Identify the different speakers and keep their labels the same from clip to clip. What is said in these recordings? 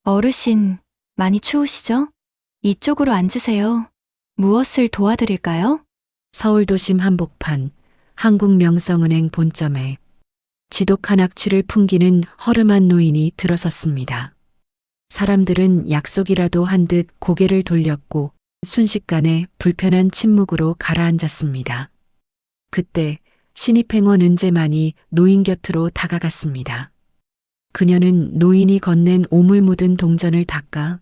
Speaker 1: 어르신, 많이 추우시죠? 이쪽으로 앉으세요. 무엇을 도와드릴까요?
Speaker 2: 서울도심 한복판 한국명성은행 본점에 지독한 악취를 풍기는 허름한 노인이 들어섰습니다. 사람들은 약속이라도 한 듯 고개를 돌렸고 순식간에 불편한 침묵으로 가라앉았습니다. 그때 신입행원 은재만이 노인 곁으로 다가갔습니다. 그녀는 노인이 건넨 오물 묻은 동전을 닦아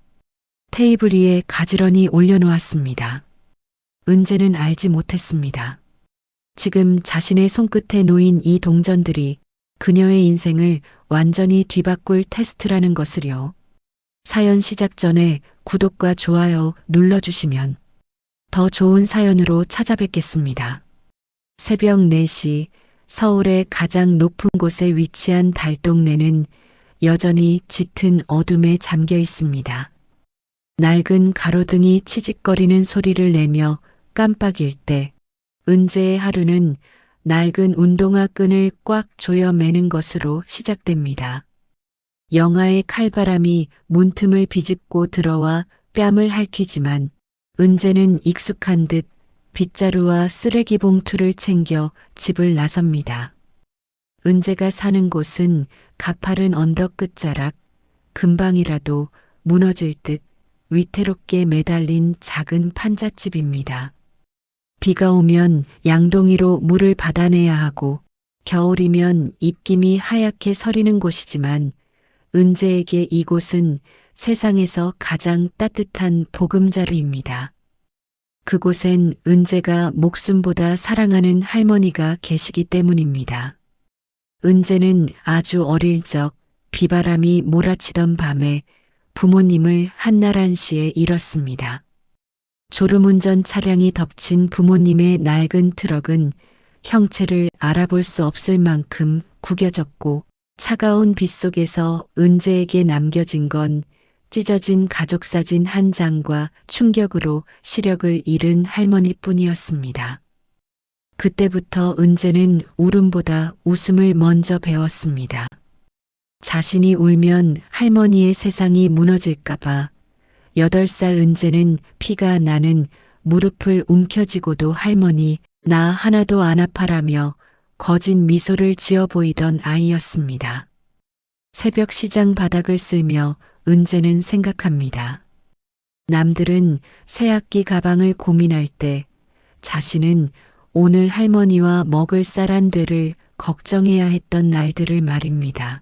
Speaker 2: 테이블 위에 가지런히 올려놓았습니다. 은재는 알지 못했습니다. 지금 자신의 손끝에 놓인 이 동전들이 그녀의 인생을 완전히 뒤바꿀 테스트라는 것을요. 사연 시작 전에 구독과 좋아요 눌러주시면 더 좋은 사연으로 찾아뵙겠습니다. 새벽 4시 서울의 가장 높은 곳에 위치한 달동네는 여전히 짙은 어둠에 잠겨 있습니다. 낡은 가로등이 치직거리는 소리를 내며 깜빡일 때 은재의 하루는 낡은 운동화 끈을 꽉 조여 매는 것으로 시작됩니다. 영하의 칼바람이 문틈을 비집고 들어와 뺨을 핥히지만 은재는 익숙한 듯 빗자루와 쓰레기 봉투를 챙겨 집을 나섭니다. 은재가 사는 곳은 가파른 언덕 끝자락, 금방이라도 무너질 듯 위태롭게 매달린 작은 판잣집입니다. 비가 오면 양동이로 물을 받아내야 하고 겨울이면 입김이 하얗게 서리는 곳이지만 은재에게 이곳은 세상에서 가장 따뜻한 보금자리입니다. 그곳엔 은재가 목숨보다 사랑하는 할머니가 계시기 때문입니다. 은재는 아주 어릴 적 비바람이 몰아치던 밤에 부모님을 한날 한시에 잃었습니다. 졸음운전 차량이 덮친 부모님의 낡은 트럭은 형체를 알아볼 수 없을 만큼 구겨졌고 차가운 빗속에서 은재에게 남겨진 건 찢어진 가족사진 한 장과 충격으로 시력을 잃은 할머니뿐이었습니다. 그때부터 은재는 울음보다 웃음을 먼저 배웠습니다. 자신이 울면 할머니의 세상이 무너질까봐 8살 은재는 피가 나는 무릎을 움켜쥐고도 할머니 나 하나도 안 아파라며 거진 미소를 지어 보이던 아이였습니다. 새벽 시장 바닥을 쓸며 은재는 생각합니다. 남들은 새학기 가방을 고민할 때 자신은 오늘 할머니와 먹을 쌀 한 되를 걱정해야 했던 날들을 말입니다.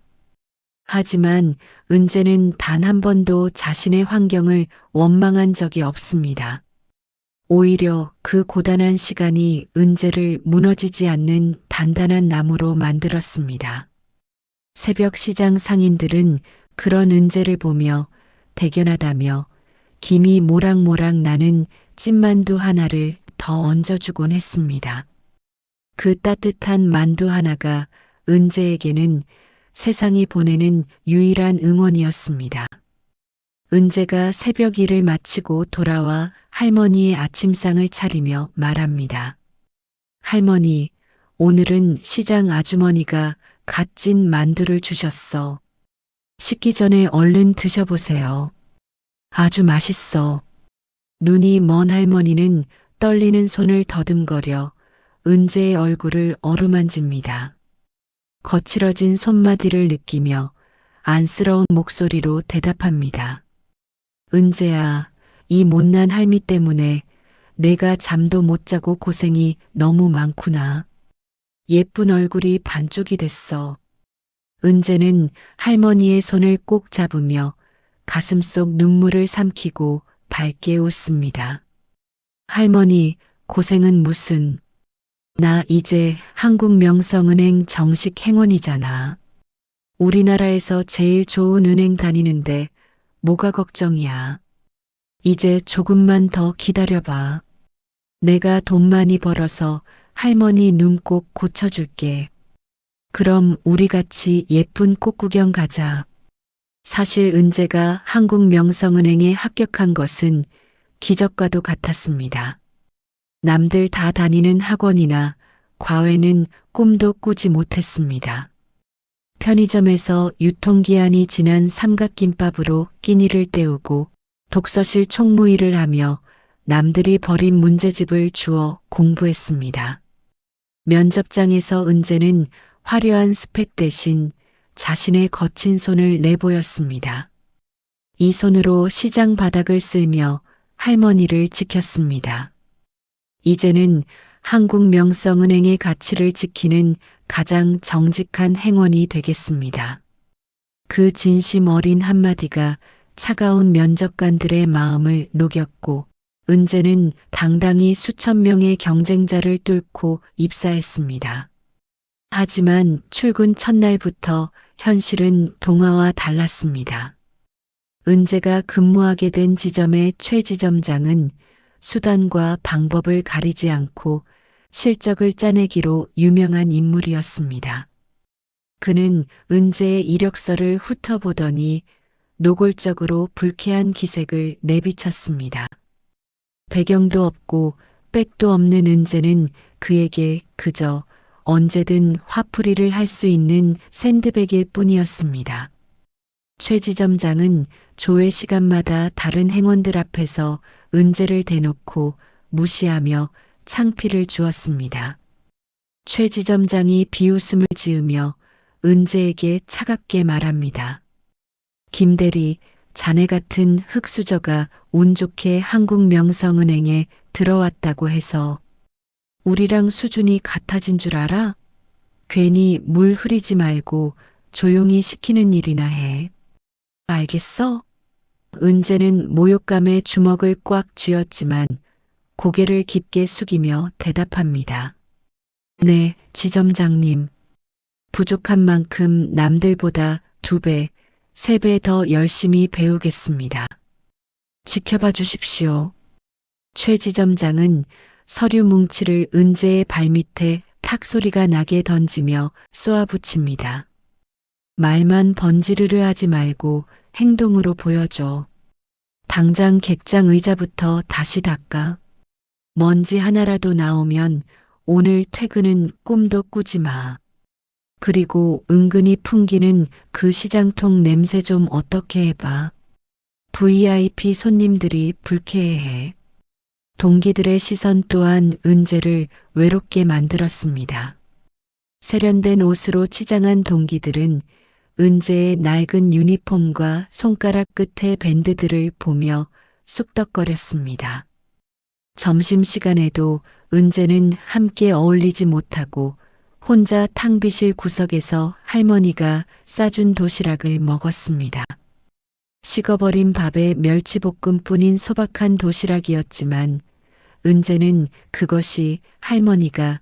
Speaker 2: 하지만 은재는 단 한 번도 자신의 환경을 원망한 적이 없습니다. 오히려 그 고단한 시간이 은재를 무너지지 않는 단단한 나무로 만들었습니다. 새벽 시장 상인들은 그런 은재를 보며 대견하다며 김이 모락모락 나는 찐만두 하나를 더 얹어주곤 했습니다. 그 따뜻한 만두 하나가 은재에게는 세상이 보내는 유일한 응원이었습니다. 은재가 새벽 일을 마치고 돌아와 할머니의 아침상을 차리며 말합니다. 할머니, 오늘은 시장 아주머니가 갓 찐 만두를 주셨어. 식기 전에 얼른 드셔보세요. 아주 맛있어. 눈이 먼 할머니는 떨리는 손을 더듬거려 은재의 얼굴을 어루만집니다. 거칠어진 손마디를 느끼며 안쓰러운 목소리로 대답합니다. 은재야, 이 못난 할미 때문에 내가 잠도 못 자고 고생이 너무 많구나. 예쁜 얼굴이 반쪽이 됐어. 은재는 할머니의 손을 꼭 잡으며 가슴속 눈물을 삼키고 밝게 웃습니다. 할머니, 고생은 무슨. 나 이제 한국명성은행 정식 행원이잖아. 우리나라에서 제일 좋은 은행 다니는데 뭐가 걱정이야. 이제 조금만 더 기다려봐. 내가 돈 많이 벌어서 할머니 눈 꼭 고쳐줄게. 그럼 우리 같이 예쁜 꽃 구경 가자. 사실 은재가 한국명성은행에 합격한 것은 기적과도 같았습니다. 남들 다 다니는 학원이나 과외는 꿈도 꾸지 못했습니다. 편의점에서 유통기한이 지난 삼각김밥으로 끼니를 때우고 독서실 총무일을 하며 남들이 버린 문제집을 주워 공부했습니다. 면접장에서 은재는 화려한 스펙 대신 자신의 거친 손을 내보였습니다. 이 손으로 시장 바닥을 쓸며 할머니를 지켰습니다. 이제는 한국명성은행의 가치를 지키는 가장 정직한 행원이 되겠습니다. 그 진심 어린 한마디가 차가운 면접관들의 마음을 녹였고 은재는 당당히 수천 명의 경쟁자를 뚫고 입사했습니다. 하지만 출근 첫날부터 현실은 동화와 달랐습니다. 은재가 근무하게 된 지점의 최 지점장은 수단과 방법을 가리지 않고 실적을 짜내기로 유명한 인물이었습니다. 그는 은재의 이력서를 훑어보더니 노골적으로 불쾌한 기색을 내비쳤습니다. 배경도 없고 백도 없는 은재는 그에게 그저 언제든 화풀이를 할 수 있는 샌드백일 뿐이었습니다. 최 지점장은 조회 시간마다 다른 행원들 앞에서 은재를 대놓고 무시하며 창피를 주었습니다. 최 지점장이 비웃음을 지으며 은재에게 차갑게 말합니다. 김대리, 자네 같은 흙수저가 운 좋게 한국명성은행에 들어왔다고 해서 우리랑 수준이 같아진 줄 알아? 괜히 물 흐리지 말고 조용히 시키는 일이나 해. 알겠어? 은재는 모욕감에 주먹을 꽉 쥐었지만 고개를 깊게 숙이며 대답합니다. 네, 지점장님. 부족한 만큼 남들보다 2배, 3배 더 열심히 배우겠습니다. 지켜봐 주십시오. 최 지점장은 서류 뭉치를 은재의 발밑에 탁 소리가 나게 던지며 쏘아붙입니다. 말만 번지르르 하지 말고 행동으로 보여줘. 당장 객장 의자부터 다시 닦아. 먼지 하나라도 나오면 오늘 퇴근은 꿈도 꾸지 마. 그리고 은근히 풍기는 그 시장통 냄새 좀 어떻게 해봐. VIP 손님들이 불쾌해해. 동기들의 시선 또한 은재를 외롭게 만들었습니다. 세련된 옷으로 치장한 동기들은 은재의 낡은 유니폼과 손가락 끝의 밴드들을 보며 쑥덕거렸습니다. 점심시간에도 은재는 함께 어울리지 못하고 혼자 탕비실 구석에서 할머니가 싸준 도시락을 먹었습니다. 식어버린 밥에 멸치볶음뿐인 소박한 도시락이었지만 은재는 그것이 할머니가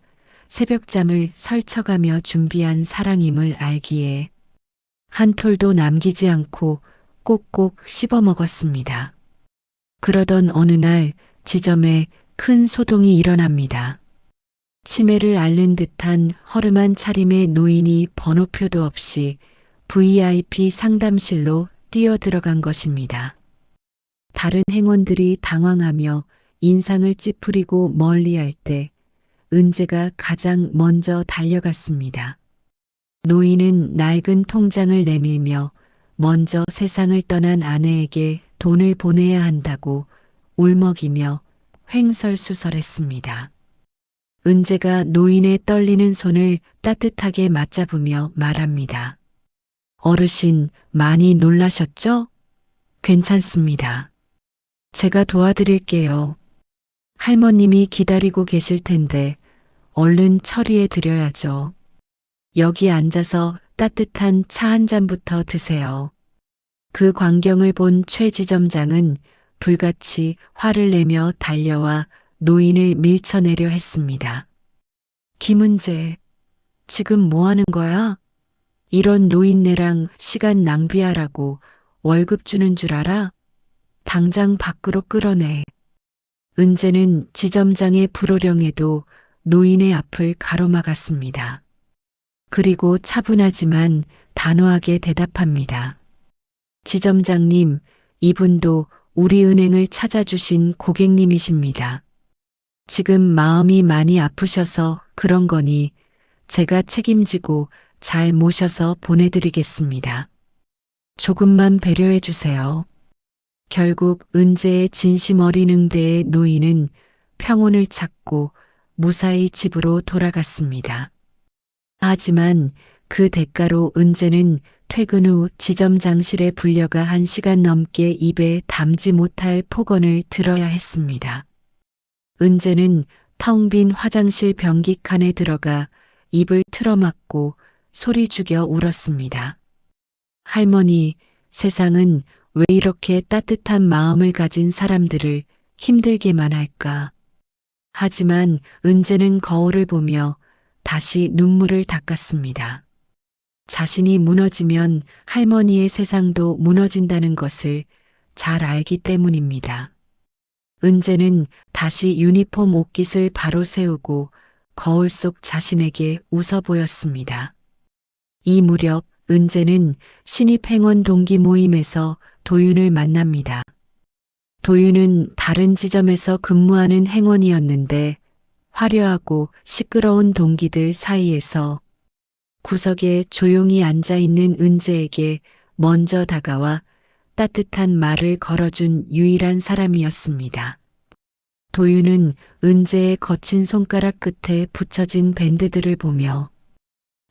Speaker 2: 새벽잠을 설쳐가며 준비한 사랑임을 알기에 한 톨도 남기지 않고 꼭꼭 씹어 먹었습니다. 그러던 어느 날 지점에 큰 소동이 일어납니다. 치매를 앓는 듯한 허름한 차림의 노인이 번호표도 없이 VIP 상담실로 뛰어들어간 것입니다. 다른 행원들이 당황하며 인상을 찌푸리고 멀리할 때 은재가 가장 먼저 달려갔습니다. 노인은 낡은 통장을 내밀며 먼저 세상을 떠난 아내에게 돈을 보내야 한다고 울먹이며 횡설수설했습니다. 은재가 노인의 떨리는 손을 따뜻하게 맞잡으며 말합니다. 어르신, 많이 놀라셨죠? 괜찮습니다. 제가 도와드릴게요. 할머님이 기다리고 계실 텐데 얼른 처리해 드려야죠. 여기 앉아서 따뜻한 차 한 잔부터 드세요. 그 광경을 본 최 지점장은 불같이 화를 내며 달려와 노인을 밀쳐내려 했습니다. 김은재, 지금 뭐 하는 거야? 이런 노인네랑 시간 낭비하라고 월급 주는 줄 알아? 당장 밖으로 끌어내. 은재는 지점장의 불호령에도 노인의 앞을 가로막았습니다. 그리고 차분하지만 단호하게 대답합니다. 지점장님, 이분도 우리 은행을 찾아주신 고객님이십니다. 지금 마음이 많이 아프셔서 그런 거니 제가 책임지고 잘 모셔서 보내드리겠습니다. 조금만 배려해 주세요. 결국 은재의 진심 어린 응대에 노인은 평온을 찾고 무사히 집으로 돌아갔습니다. 하지만 그 대가로 은재는 퇴근 후 지점장실에 불려가 1시간 넘게 입에 담지 못할 폭언을 들어야 했습니다. 은재는 텅 빈 화장실 변기칸에 들어가 입을 틀어막고 소리 죽여 울었습니다. 할머니, 세상은 왜 이렇게 따뜻한 마음을 가진 사람들을 힘들게만 할까? 하지만 은재는 거울을 보며 다시 눈물을 닦았습니다. 자신이 무너지면 할머니의 세상도 무너진다는 것을 잘 알기 때문입니다. 은재는 다시 유니폼 옷깃을 바로 세우고 거울 속 자신에게 웃어 보였습니다. 이 무렵 은재는 신입행원 동기 모임에서 도윤을 만납니다. 도윤은 다른 지점에서 근무하는 행원이었는데 화려하고 시끄러운 동기들 사이에서 구석에 조용히 앉아 있는 은재에게 먼저 다가와 따뜻한 말을 걸어준 유일한 사람이었습니다. 도윤은 은재의 거친 손가락 끝에 붙여진 밴드들을 보며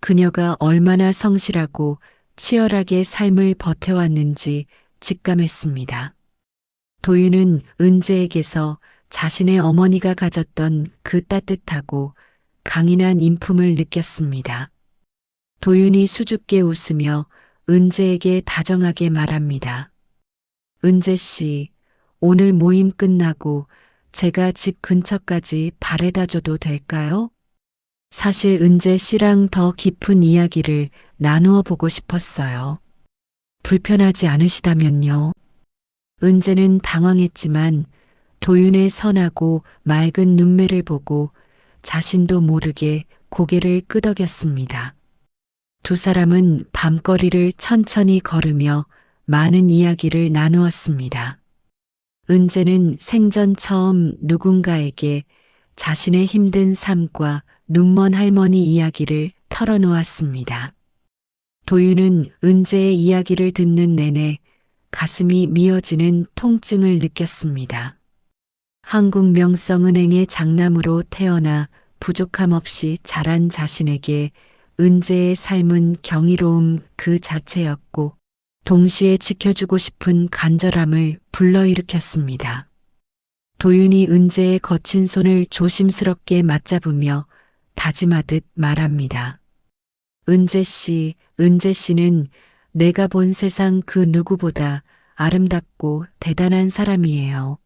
Speaker 2: 그녀가 얼마나 성실하고 치열하게 삶을 버텨왔는지 직감했습니다. 도윤은 은재에게서 자신의 어머니가 가졌던 그 따뜻하고 강인한 인품을 느꼈습니다. 도윤이 수줍게 웃으며 은재에게 다정하게 말합니다. 은재 씨, 오늘 모임 끝나고 제가 집 근처까지 바래다 줘도 될까요? 사실 은재 씨랑 더 깊은 이야기를 나누어 보고 싶었어요. 불편하지 않으시다면요. 은재는 당황했지만 도윤의 선하고 맑은 눈매를 보고 자신도 모르게 고개를 끄덕였습니다. 두 사람은 밤거리를 천천히 걸으며 많은 이야기를 나누었습니다. 은재는 생전 처음 누군가에게 자신의 힘든 삶과 눈먼 할머니 이야기를 털어놓았습니다. 도윤은 은재의 이야기를 듣는 내내 가슴이 미어지는 통증을 느꼈습니다. 한국명성은행의 장남으로 태어나 부족함 없이 자란 자신에게 은재의 삶은 경이로움 그 자체였고 동시에 지켜주고 싶은 간절함을 불러일으켰습니다. 도윤이 은재의 거친 손을 조심스럽게 맞잡으며 다짐하듯 말합니다. 은재 씨는 내가 본 세상 그 누구보다 아름답고 대단한 사람이에요.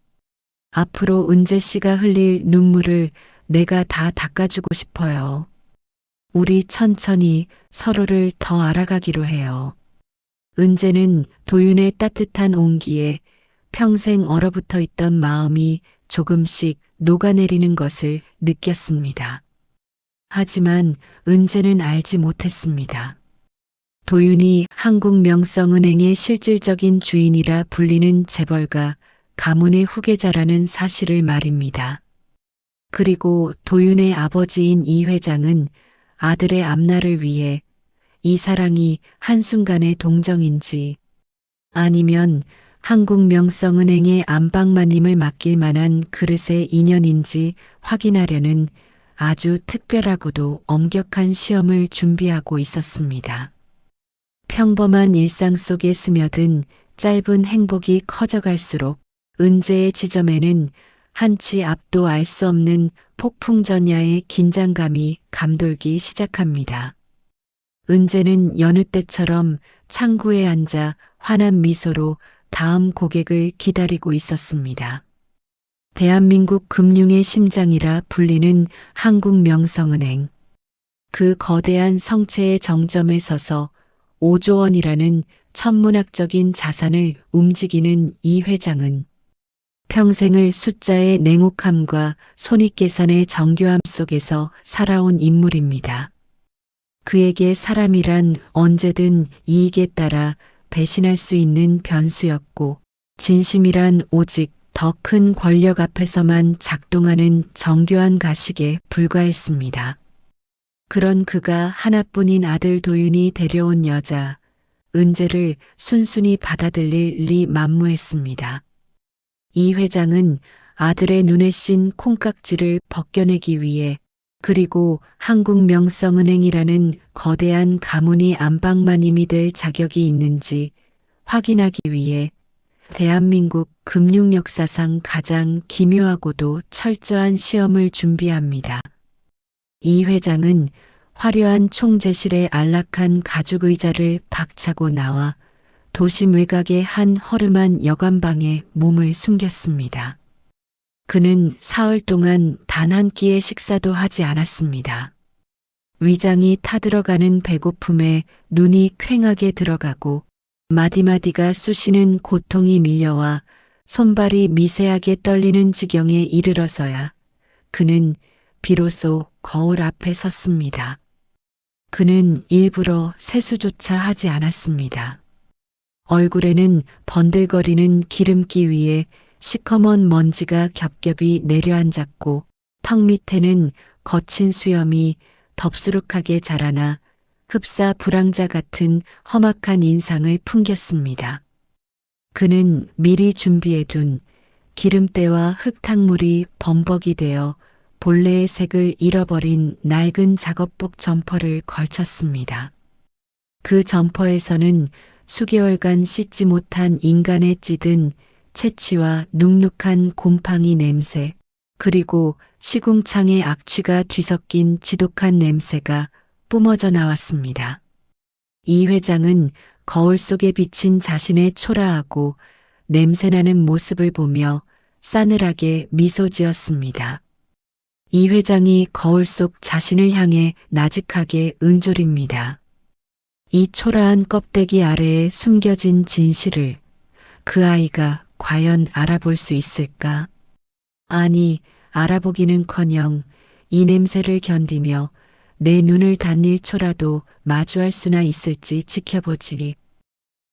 Speaker 2: 앞으로 은재 씨가 흘릴 눈물을 내가 다 닦아주고 싶어요. 우리 천천히 서로를 더 알아가기로 해요. 은재는 도윤의 따뜻한 온기에 평생 얼어붙어 있던 마음이 조금씩 녹아내리는 것을 느꼈습니다. 하지만 은재는 알지 못했습니다. 도윤이 한국명성은행의 실질적인 주인이라 불리는 재벌가 가문의 후계자라는 사실을 말입니다. 그리고 도윤의 아버지인 이 회장은 아들의 앞날을 위해 이 사랑이 한순간의 동정인지 아니면 한국명성은행의 안방마님을 맡길 만한 그릇의 인연인지 확인하려는 아주 특별하고도 엄격한 시험을 준비하고 있었습니다. 평범한 일상 속에 스며든 짧은 행복이 커져갈수록 은재의 지점에는 한치 앞도 알 수 없는 폭풍전야의 긴장감이 감돌기 시작합니다. 은재는 여느 때처럼 창구에 앉아 환한 미소로 다음 고객을 기다리고 있었습니다. 대한민국 금융의 심장이라 불리는 한국명성은행. 그 거대한 성체의 정점에 서서 5조 원이라는 천문학적인 자산을 움직이는 이 회장은 평생을 숫자의 냉혹함과 손익계산의 정교함 속에서 살아온 인물입니다. 그에게 사람이란 언제든 이익에 따라 배신할 수 있는 변수였고 진심이란 오직 더 큰 권력 앞에서만 작동하는 정교한 가식에 불과했습니다. 그런 그가 하나뿐인 아들 도윤이 데려온 여자 은재를 순순히 받아들일 리 만무했습니다. 이 회장은 아들의 눈에 씬 콩깍지를 벗겨내기 위해 그리고 한국명성은행이라는 거대한 가문이 안방마님이 될 자격이 있는지 확인하기 위해 대한민국 금융 역사상 가장 기묘하고도 철저한 시험을 준비합니다. 이 회장은 화려한 총재실의 안락한 가죽 의자를 박차고 나와 도심 외곽의 한 허름한 여관방에 몸을 숨겼습니다. 그는 사흘 동안 단 한 끼의 식사도 하지 않았습니다. 위장이 타들어가는 배고픔에 눈이 퀭하게 들어가고 마디마디가 쑤시는 고통이 밀려와 손발이 미세하게 떨리는 지경에 이르러서야 그는 비로소 거울 앞에 섰습니다. 그는 일부러 세수조차 하지 않았습니다. 얼굴에는 번들거리는 기름기 위에 시커먼 먼지가 겹겹이 내려앉았고 턱 밑에는 거친 수염이 덥수룩하게 자라나 흡사 불황자 같은 험악한 인상을 풍겼습니다. 그는 미리 준비해둔 기름때와 흙탕물이 범벅이 되어 본래의 색을 잃어버린 낡은 작업복 점퍼를 걸쳤습니다. 그 점퍼에서는 수개월간 씻지 못한 인간의 찌든 채취와 눅눅한 곰팡이 냄새, 그리고 시궁창의 악취가 뒤섞인 지독한 냄새가 뿜어져 나왔습니다. 이 회장은 거울 속에 비친 자신의 초라하고 냄새나는 모습을 보며 싸늘하게 미소 지었습니다. 이 회장이 거울 속 자신을 향해 나직하게 응졸입니다. 이 초라한 껍데기 아래에 숨겨진 진실을 그 아이가 과연 알아볼 수 있을까? 아니, 알아보기는커녕 이 냄새를 견디며 내 눈을 단 1초라도 마주할 수나 있을지 지켜보지.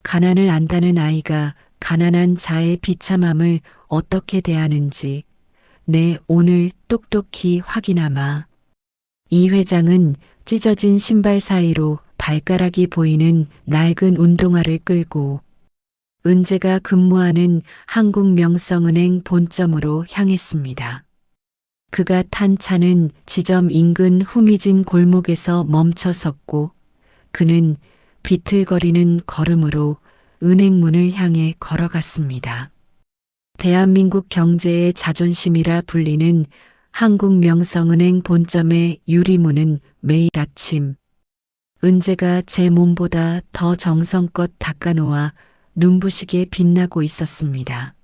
Speaker 2: 가난을 안다는 아이가 가난한 자의 비참함을 어떻게 대하는지 내 오늘 똑똑히 확인하마. 이 회장은 찢어진 신발 사이로 발가락이 보이는 낡은 운동화를 끌고 은재가 근무하는 한국명성은행 본점으로 향했습니다. 그가 탄 차는 지점 인근 후미진 골목에서 멈춰 섰고 그는 비틀거리는 걸음으로 은행문을 향해 걸어갔습니다. 대한민국 경제의 자존심이라 불리는 한국명성은행 본점의 유리문은 매일 아침 은재가 제 몸보다 더 정성껏 닦아놓아 눈부시게 빛나고 있었습니다.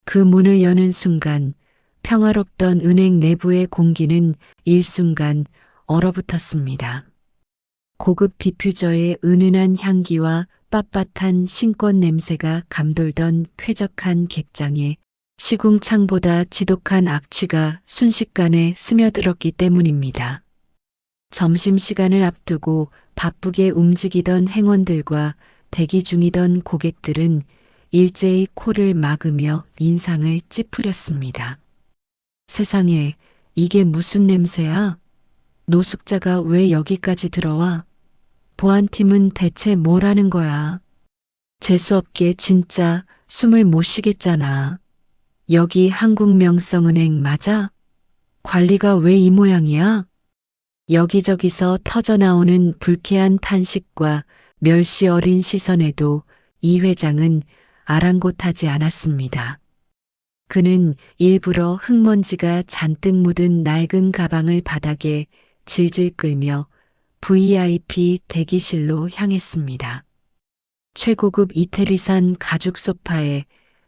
Speaker 2: 그 문을 여는 순간 평화롭던 은행 내부의 공기는 일순간 얼어붙었습니다. 고급 디퓨저의 은은한 향기와 빳빳한 신꽃 냄새가 감돌던 쾌적한 객장에 시궁창보다 지독한 악취가 순식간에 스며들었기 때문입니다. 점심시간을 앞두고 바쁘게 움직이던 행원들과 대기 중이던 고객들은 일제히 코를 막으며 인상을 찌푸렸습니다. 세상에, 이게 무슨 냄새야? 노숙자가 왜 여기까지 들어와? 보안팀은 대체 뭘 하는 거야? 재수없게 진짜 숨을 못 쉬겠잖아. 여기 한국명성은행 맞아? 관리가 왜 이 모양이야? 여기저기서 터져나오는 불쾌한 탄식과 멸시 어린 시선에도 이 회장은 아랑곳하지 않았습니다. 그는 일부러 흙먼지가 잔뜩 묻은 낡은 가방을 바닥에 질질 끌며 VIP 대기실로 향했습니다. 최고급 이태리산 가죽 소파에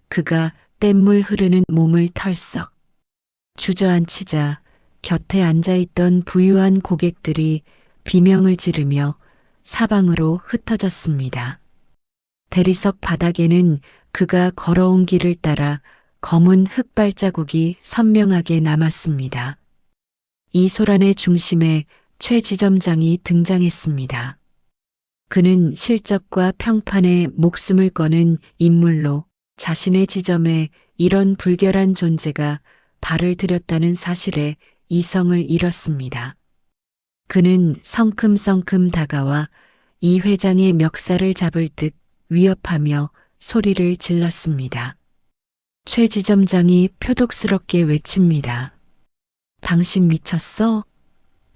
Speaker 2: 그가 뗏물 흐르는 몸을 털썩 주저앉히자 곁에 앉아있던 부유한 고객들이 비명을 지르며 사방으로 흩어졌습니다. 대리석 바닥에는 그가 걸어온 길을 따라 검은 흙발자국이 선명하게 남았습니다. 이 소란의 중심에 최 지점장이 등장했습니다. 그는 실적과 평판에 목숨을 거는 인물로 자신의 지점에 이런 불결한 존재가 발을 들였다는 사실에 이성을 잃었습니다. 그는 성큼성큼 다가와 이 회장의 멱살을 잡을 듯 위협하며 소리를 질렀습니다. 최 지점장이 표독스럽게 외칩니다. 당신 미쳤어?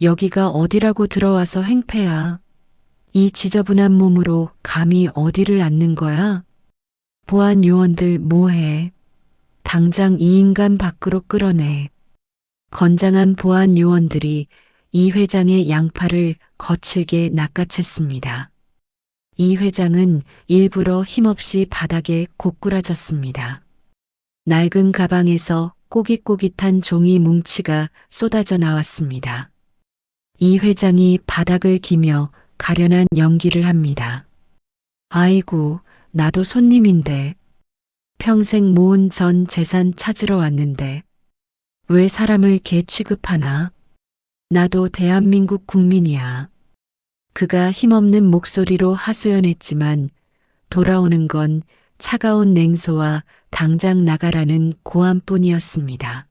Speaker 2: 여기가 어디라고 들어와서 행패야. 이 지저분한 몸으로 감히 어디를 앉는 거야? 보안 요원들 뭐해? 당장 이 인간 밖으로 끌어내. 건장한 보안 요원들이 이 회장의 양팔을 거칠게 낚아챘습니다. 이 회장은 일부러 힘없이 바닥에 고꾸라졌습니다. 낡은 가방에서 꼬깃꼬깃한 종이 뭉치가 쏟아져 나왔습니다. 이 회장이 바닥을 기며 가련한 연기를 합니다. 아이고, 나도 손님인데. 평생 모은 전 재산 찾으러 왔는데. 왜 사람을 개 취급하나? 나도 대한민국 국민이야. 그가 힘없는 목소리로 하소연했지만 돌아오는 건 차가운 냉소와 당장 나가라는 고함뿐이었습니다.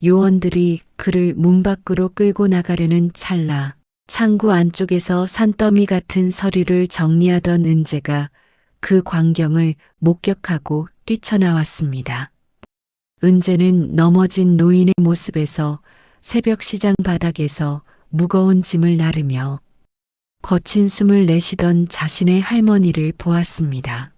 Speaker 2: 요원들이 그를 문 밖으로 끌고 나가려는 찰나 창구 안쪽에서 산더미 같은 서류를 정리하던 은재가 그 광경을 목격하고 뛰쳐나왔습니다. 은재는 넘어진 노인의 모습에서 새벽 시장 바닥에서 무거운 짐을 나르며 거친 숨을 내쉬던 자신의 할머니를 보았습니다.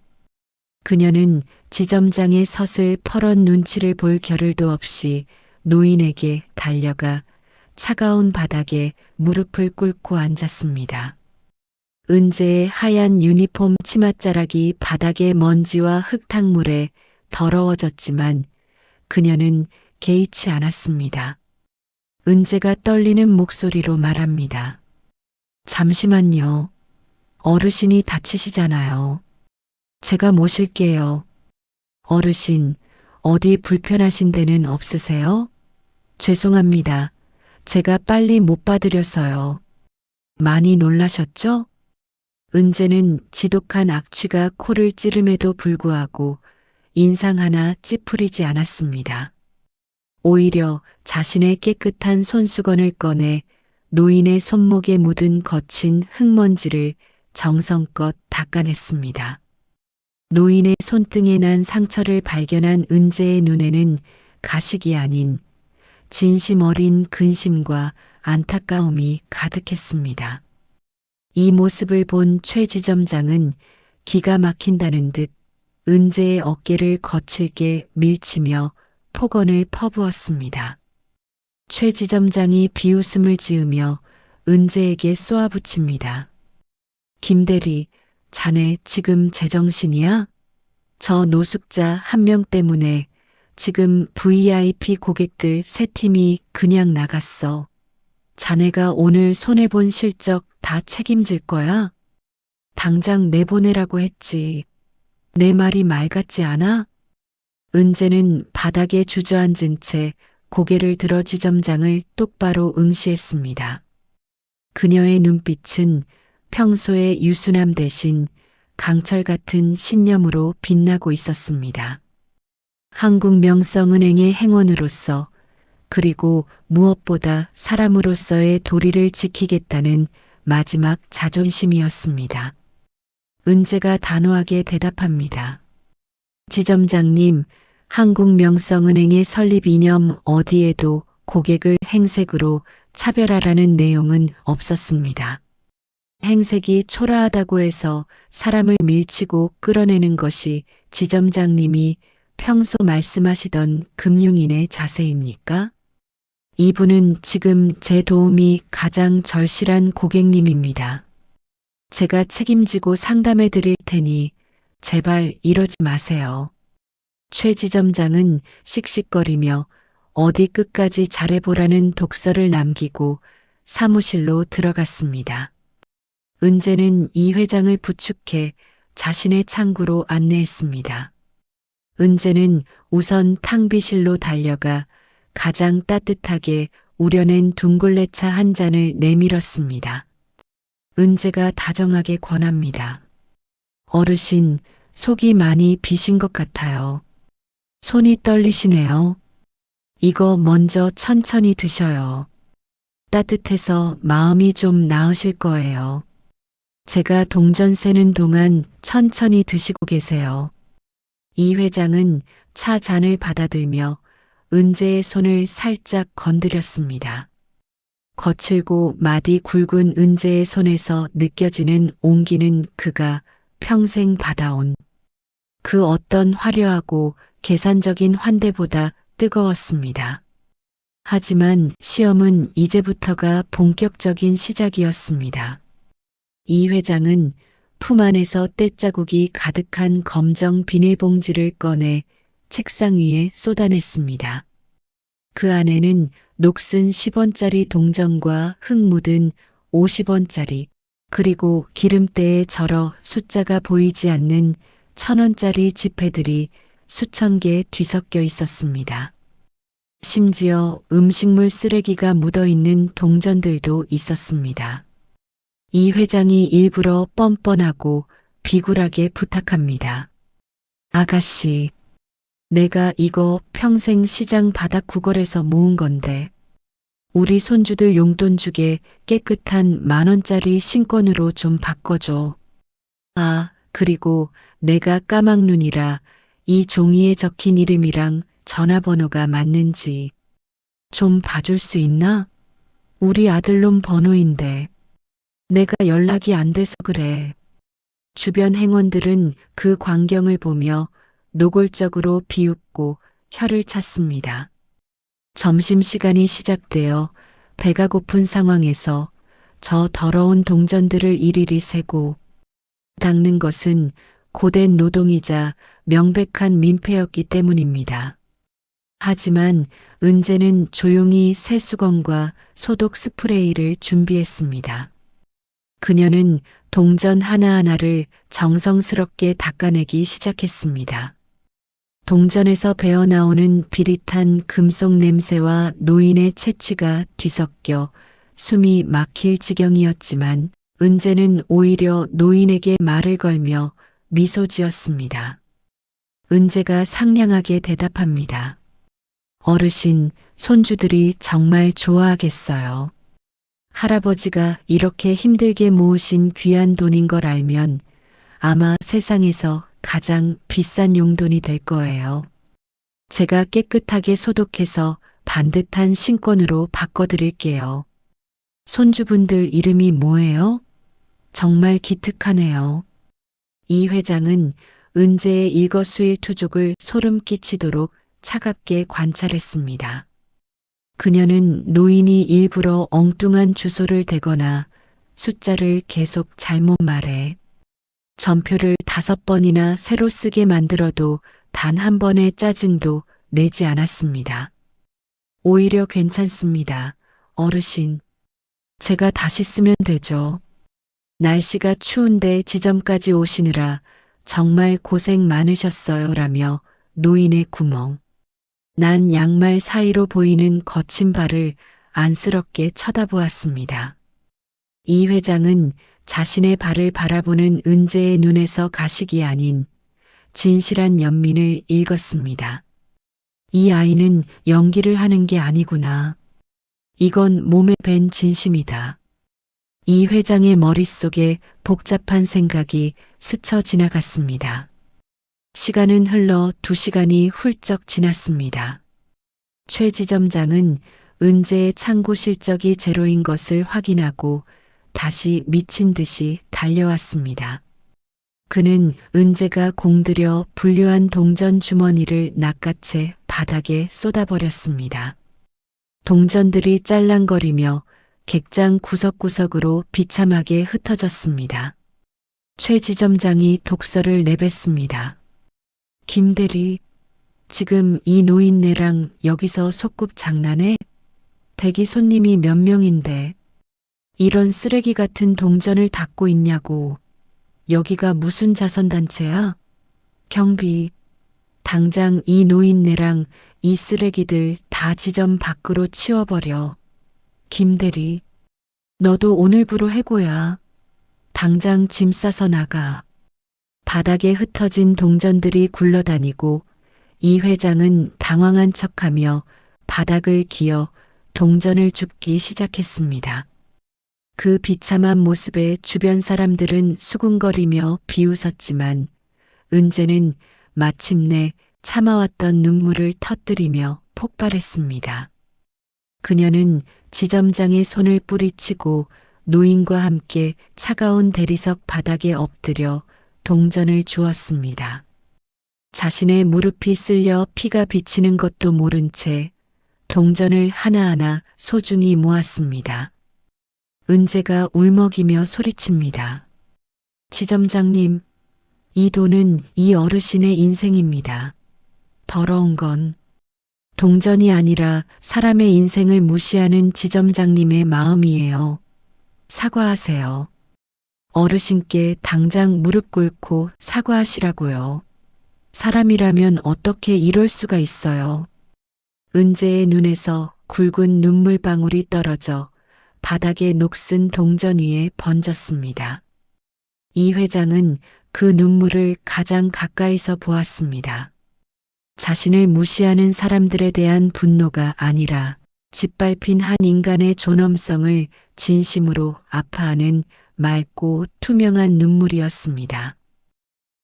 Speaker 2: 그녀는 지점장의 서슬 퍼런 눈치를 볼 겨를도 없이 노인에게 달려가 차가운 바닥에 무릎을 꿇고 앉았습니다. 은재의 하얀 유니폼 치맛자락이 바닥의 먼지와 흙탕물에 더러워졌지만 그녀는 개의치 않았습니다. 은재가 떨리는 목소리로 말합니다. 잠시만요. 어르신이 다치시잖아요. 제가 모실게요. 어르신, 어디 불편하신 데는 없으세요? 죄송합니다. 제가 빨리 못 봐드렸어요. 많이 놀라셨죠? 은재는 지독한 악취가 코를 찌름에도 불구하고 인상 하나 찌푸리지 않았습니다. 오히려 자신의 깨끗한 손수건을 꺼내 노인의 손목에 묻은 거친 흙먼지를 정성껏 닦아냈습니다. 노인의 손등에 난 상처를 발견한 은재의 눈에는 가식이 아닌 진심 어린 근심과 안타까움이 가득했습니다. 이 모습을 본 최 지점장은 기가 막힌다는 듯 은재의 어깨를 거칠게 밀치며 폭언을 퍼부었습니다. 최 지점장이 비웃음을 지으며 은재에게 쏘아붙입니다. 김대리, 자네 지금 제정신이야? 저 노숙자 한 명 때문에 지금 VIP 고객들 세 팀이 그냥 나갔어. 자네가 오늘 손해본 실적 다 책임질 거야? 당장 내보내라고 했지. 내 말이 말 같지 않아? 은재는 바닥에 주저앉은 채 고개를 들어 지점장을 똑바로 응시했습니다. 그녀의 눈빛은 평소의 유순함 대신 강철 같은 신념으로 빛나고 있었습니다. 한국명성은행의 행원으로서 그리고 무엇보다 사람으로서의 도리를 지키겠다는 마지막 자존심이었습니다. 은재가 단호하게 대답합니다. 지점장님, 한국명성은행의 설립 이념 어디에도 고객을 행색으로 차별하라는 내용은 없었습니다. 행색이 초라하다고 해서 사람을 밀치고 끌어내는 것이 지점장님이 평소 말씀하시던 금융인의 자세입니까? 이분은 지금 제 도움이 가장 절실한 고객님입니다. 제가 책임지고 상담해 드릴 테니 제발 이러지 마세요. 최 지점장은 씩씩거리며 어디 끝까지 잘해보라는 독서를 남기고 사무실로 들어갔습니다. 은재는 이 회장을 부축해 자신의 창구로 안내했습니다. 은재는 우선 탕비실로 달려가 가장 따뜻하게 우려낸 둥글레차 한 잔을 내밀었습니다. 은재가 다정하게 권합니다. 어르신, 속이 많이 비신 것 같아요. 손이 떨리시네요. 이거 먼저 천천히 드셔요. 따뜻해서 마음이 좀 나으실 거예요. 제가 동전 세는 동안 천천히 드시고 계세요. 이 회장은 차 잔을 받아들며 은재의 손을 살짝 건드렸습니다. 거칠고 마디 굵은 은재의 손에서 느껴지는 온기는 그가 평생 받아온 그 어떤 화려하고 계산적인 환대보다 뜨거웠습니다. 하지만 시험은 이제부터가 본격적인 시작이었습니다. 이 회장은 품 안에서 때자국이 가득한 검정 비닐봉지를 꺼내 책상 위에 쏟아냈습니다. 그 안에는 녹슨 10원짜리 동전과 흙 묻은 50원짜리, 그리고 기름때에 절어 숫자가 보이지 않는 1000원짜리 지폐들이 수천 개 뒤섞여 있었습니다. 심지어 음식물 쓰레기가 묻어있는 동전들도 있었습니다. 이 회장이 일부러 뻔뻔하고 비굴하게 부탁합니다. 아가씨, 내가 이거 평생 시장 바닥 구걸에서 모은 건데 우리 손주들 용돈 주게 깨끗한 10,000원짜리 신권으로 좀 바꿔줘. 아, 그리고 내가 까막눈이라 이 종이에 적힌 이름이랑 전화번호가 맞는지 좀 봐줄 수 있나? 우리 아들놈 번호인데 내가 연락이 안 돼서 그래. 주변 행원들은 그 광경을 보며 노골적으로 비웃고 혀를 찼습니다. 점심시간이 시작되어 배가 고픈 상황에서 저 더러운 동전들을 일일이 세고 닦는 것은 고된 노동이자 명백한 민폐였기 때문입니다. 하지만 은재는 조용히 세수건과 소독 스프레이를 준비했습니다. 그녀는 동전 하나하나를 정성스럽게 닦아내기 시작했습니다. 동전에서 배어나오는 비릿한 금속 냄새와 노인의 채취가 뒤섞여 숨이 막힐 지경이었지만 은재는 오히려 노인에게 말을 걸며 미소 지었습니다. 은재가 상냥하게 대답합니다. 어르신, 손주들이 정말 좋아하겠어요. 할아버지가 이렇게 힘들게 모으신 귀한 돈인 걸 알면 아마 세상에서 가장 비싼 용돈이 될 거예요. 제가 깨끗하게 소독해서 반듯한 신권으로 바꿔드릴게요. 손주분들 이름이 뭐예요? 정말 기특하네요. 이 회장은 은재의 일거수일투족을 소름 끼치도록 차갑게 관찰했습니다. 그녀는 노인이 일부러 엉뚱한 주소를 대거나 숫자를 계속 잘못 말해 전표를 5번이나 새로 쓰게 만들어도 단 한 번의 짜증도 내지 않았습니다. 오히려 괜찮습니다. 어르신, 제가 다시 쓰면 되죠. 날씨가 추운데 지점까지 오시느라 정말 고생 많으셨어요. 라며 노인의 구멍. 난 양말 사이로 보이는 거친 발을 안쓰럽게 쳐다보았습니다. 이 회장은 자신의 발을 바라보는 은재의 눈에서 가식이 아닌 진실한 연민을 읽었습니다. 이 아이는 연기를 하는 게 아니구나. 이건 몸에 밴 진심이다. 이 회장의 머릿속에 복잡한 생각이 스쳐 지나갔습니다. 시간은 흘러 2시간이 훌쩍 지났습니다. 최 지점장은 은재의 창고 실적이 제로인 것을 확인하고 다시 미친 듯이 달려왔습니다. 그는 은재가 공들여 분류한 동전 주머니를 낚아채 바닥에 쏟아버렸습니다. 동전들이 짤랑거리며 객장 구석구석으로 비참하게 흩어졌습니다. 최 지점장이 독서를 내뱉습니다. 김대리, 지금 이 노인네랑 여기서 소꿉 장난해? 대기 손님이 몇 명인데 이런 쓰레기 같은 동전을 닦고 있냐고. 여기가 무슨 자선단체야? 경비, 당장 이 노인네랑 이 쓰레기들 다 지점 밖으로 치워버려. 김대리, 너도 오늘부로 해고야. 당장 짐 싸서 나가. 바닥에 흩어진 동전들이 굴러다니고 이 회장은 당황한 척하며 바닥을 기어 동전을 줍기 시작했습니다. 그 비참한 모습에 주변 사람들은 수군거리며 비웃었지만 은재는 마침내 참아왔던 눈물을 터뜨리며 폭발했습니다. 그녀는 지점장의 손을 뿌리치고 노인과 함께 차가운 대리석 바닥에 엎드려 동전을 주었습니다. 자신의 무릎이 쓸려 피가 비치는 것도 모른 채 동전을 하나하나 소중히 모았습니다. 은재가 울먹이며 소리칩니다. 지점장님, 이 돈은 이 어르신의 인생입니다. 더러운 건 동전이 아니라 사람의 인생을 무시하는 지점장님의 마음이에요. 사과하세요. 어르신께 당장 무릎 꿇고 사과하시라고요. 사람이라면 어떻게 이럴 수가 있어요. 은재의 눈에서 굵은 눈물방울이 떨어져 바닥에 녹슨 동전 위에 번졌습니다. 이 회장은 그 눈물을 가장 가까이서 보았습니다. 자신을 무시하는 사람들에 대한 분노가 아니라 짓밟힌 한 인간의 존엄성을 진심으로 아파하는 맑고 투명한 눈물이었습니다.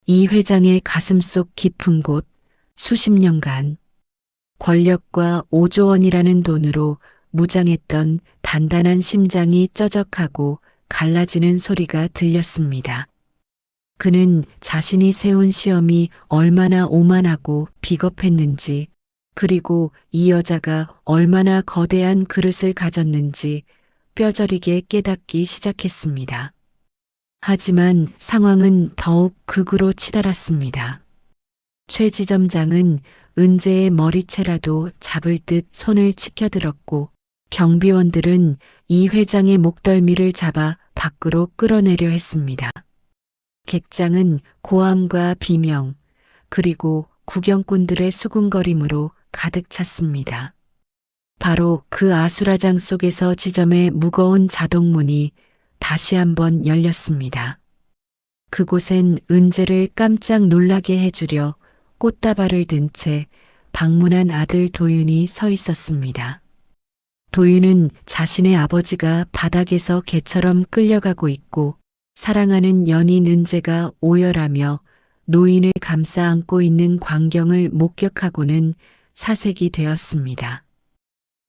Speaker 2: 이 회장의 가슴속 깊은 곳 수십 년간 권력과 5조 원이라는 돈으로 무장했던 단단한 심장이 쩌적하고 갈라지는 소리가 들렸습니다. 그는 자신이 세운 시험이 얼마나 오만하고 비겁했는지, 그리고 이 여자가 얼마나 거대한 그릇을 가졌는지 뼈저리게 깨닫기 시작했습니다. 하지만 상황은 더욱 극으로 치달았습니다. 최 지점장은 은재의 머리채라도 잡을 듯 손을 치켜들었고 경비원들은 이 회장의 목덜미를 잡아 밖으로 끌어내려 했습니다. 객장은 고함과 비명, 그리고 구경꾼들의 수군거림으로 가득 찼습니다. 바로 그 아수라장 속에서 지점의 무거운 자동문이 다시 한번 열렸습니다. 그곳엔 은재를 깜짝 놀라게 해주려 꽃다발을 든 채 방문한 아들 도윤이 서 있었습니다. 도윤은 자신의 아버지가 바닥에서 개처럼 끌려가고 있고 사랑하는 연인 은재가 오열하며 노인을 감싸 안고 있는 광경을 목격하고는 사색이 되었습니다.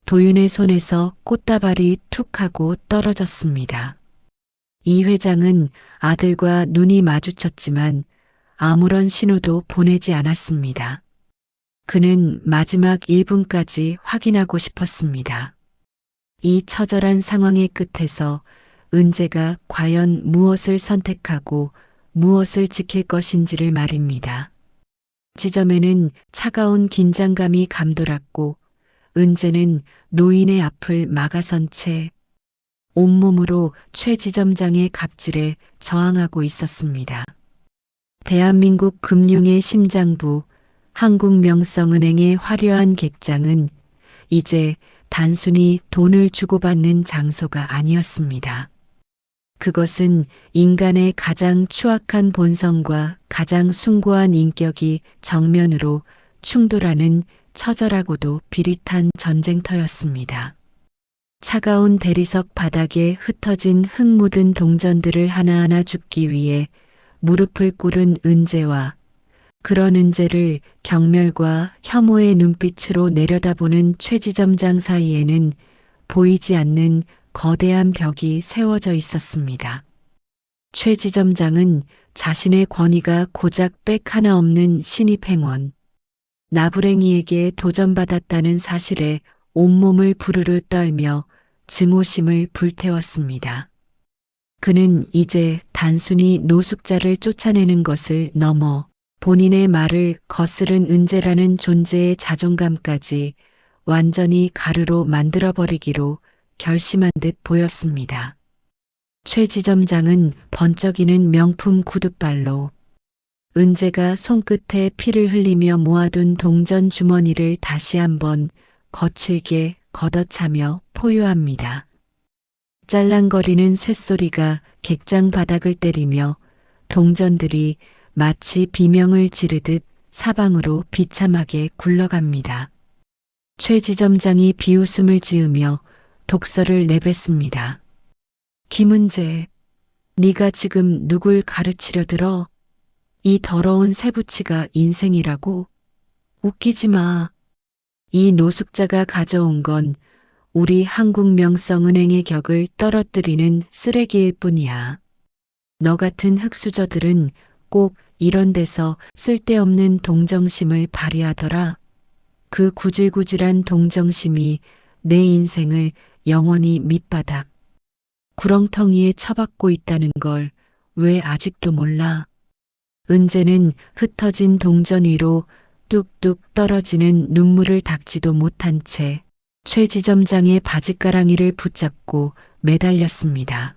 Speaker 2: 도윤의 손에서 꽃다발이 툭 하고 떨어졌습니다. 이 회장은 아들과 눈이 마주쳤지만 아무런 신호도 보내지 않았습니다. 그는 마지막 1분까지 확인하고 싶었습니다. 이 처절한 상황의 끝에서 은재가 과연 무엇을 선택하고 무엇을 지킬 것인지를 말입니다. 지점에는 차가운 긴장감이 감돌았고 은재는 노인의 앞을 막아선 채 온몸으로 최 지점장의 갑질에 저항하고 있었습니다. 대한민국 금융의 심장부 한국명성은행의 화려한 객장은 이제 단순히 돈을 주고받는 장소가 아니었습니다. 그것은 인간의 가장 추악한 본성과 가장 숭고한 인격이 정면으로 충돌하는 처절하고도 비릿한 전쟁터였습니다. 차가운 대리석 바닥에 흩어진 흙 묻은 동전들을 하나하나 줍기 위해 무릎을 꿇은 은재와 그런 은재를 경멸과 혐오의 눈빛으로 내려다보는 최 지점장 사이에는 보이지 않는 거대한 벽이 세워져 있었습니다. 최 지점장은 자신의 권위가 고작 빽 하나 없는 신입행원, 나부랭이에게 도전받았다는 사실에 온몸을 부르르 떨며 증오심을 불태웠습니다. 그는 이제 단순히 노숙자를 쫓아내는 것을 넘어 본인의 말을 거스른 은재라는 존재의 자존감까지 완전히 가루로 만들어버리기로 결심한 듯 보였습니다. 최 지점장은 번쩍이는 명품 구둣발로 은재가 손끝에 피를 흘리며 모아둔 동전 주머니를 다시 한번 거칠게 걷어차며 포효합니다. 짤랑거리는 쇳소리가 객장 바닥을 때리며 동전들이 마치 비명을 지르듯 사방으로 비참하게 굴러갑니다. 최 지점장이 비웃음을 지으며 독서를 내뱉습니다. 김은재, 네가 지금 누굴 가르치려 들어? 이 더러운 세부치가 인생이라고? 웃기지 마. 이 노숙자가 가져온 건 우리 한국명성은행의 격을 떨어뜨리는 쓰레기일 뿐이야. 너 같은 흙수저들은 꼭 이런 데서 쓸데없는 동정심을 발휘하더라. 그 구질구질한 동정심이 내 인생을 영원히 밑바닥, 구렁텅이에 처박고 있다는 걸 왜 아직도 몰라? 은재는 흩어진 동전 위로 뚝뚝 떨어지는 눈물을 닦지도 못한 채 최 지점장의 바짓가랑이를 붙잡고 매달렸습니다.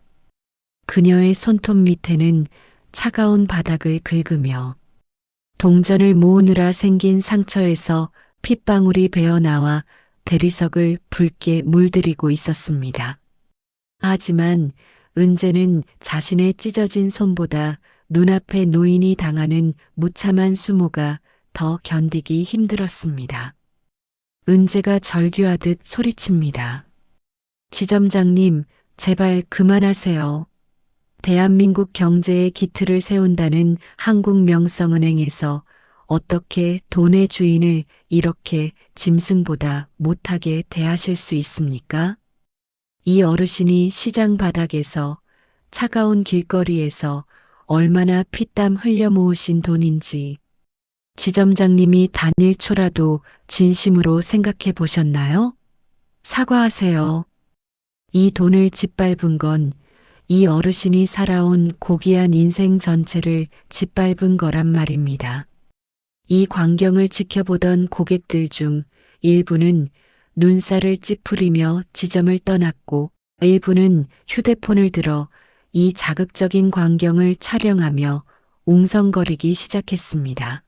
Speaker 2: 그녀의 손톱 밑에는 차가운 바닥을 긁으며 동전을 모으느라 생긴 상처에서 핏방울이 배어나와 대리석을 붉게 물들이고 있었습니다. 하지만 은재는 자신의 찢어진 손보다 눈앞에 노인이 당하는 무참한 수모가 더 견디기 힘들었습니다. 은재가 절규하듯 소리칩니다. 지점장님, 제발 그만하세요. 대한민국 경제의 기틀을 세운다는 한국명성은행에서 어떻게 돈의 주인을 이렇게 짐승보다 못하게 대하실 수 있습니까? 이 어르신이 시장 바닥에서 차가운 길거리에서 얼마나 피땀 흘려 모으신 돈인지 지점장님이 단일 초라도 진심으로 생각해 보셨나요? 사과하세요. 이 돈을 짓밟은 건 이 어르신이 살아온 고귀한 인생 전체를 짓밟은 거란 말입니다. 이 광경을 지켜보던 고객들 중 일부는 눈살을 찌푸리며 지점을 떠났고 일부는 휴대폰을 들어 이 자극적인 광경을 촬영하며 웅성거리기 시작했습니다.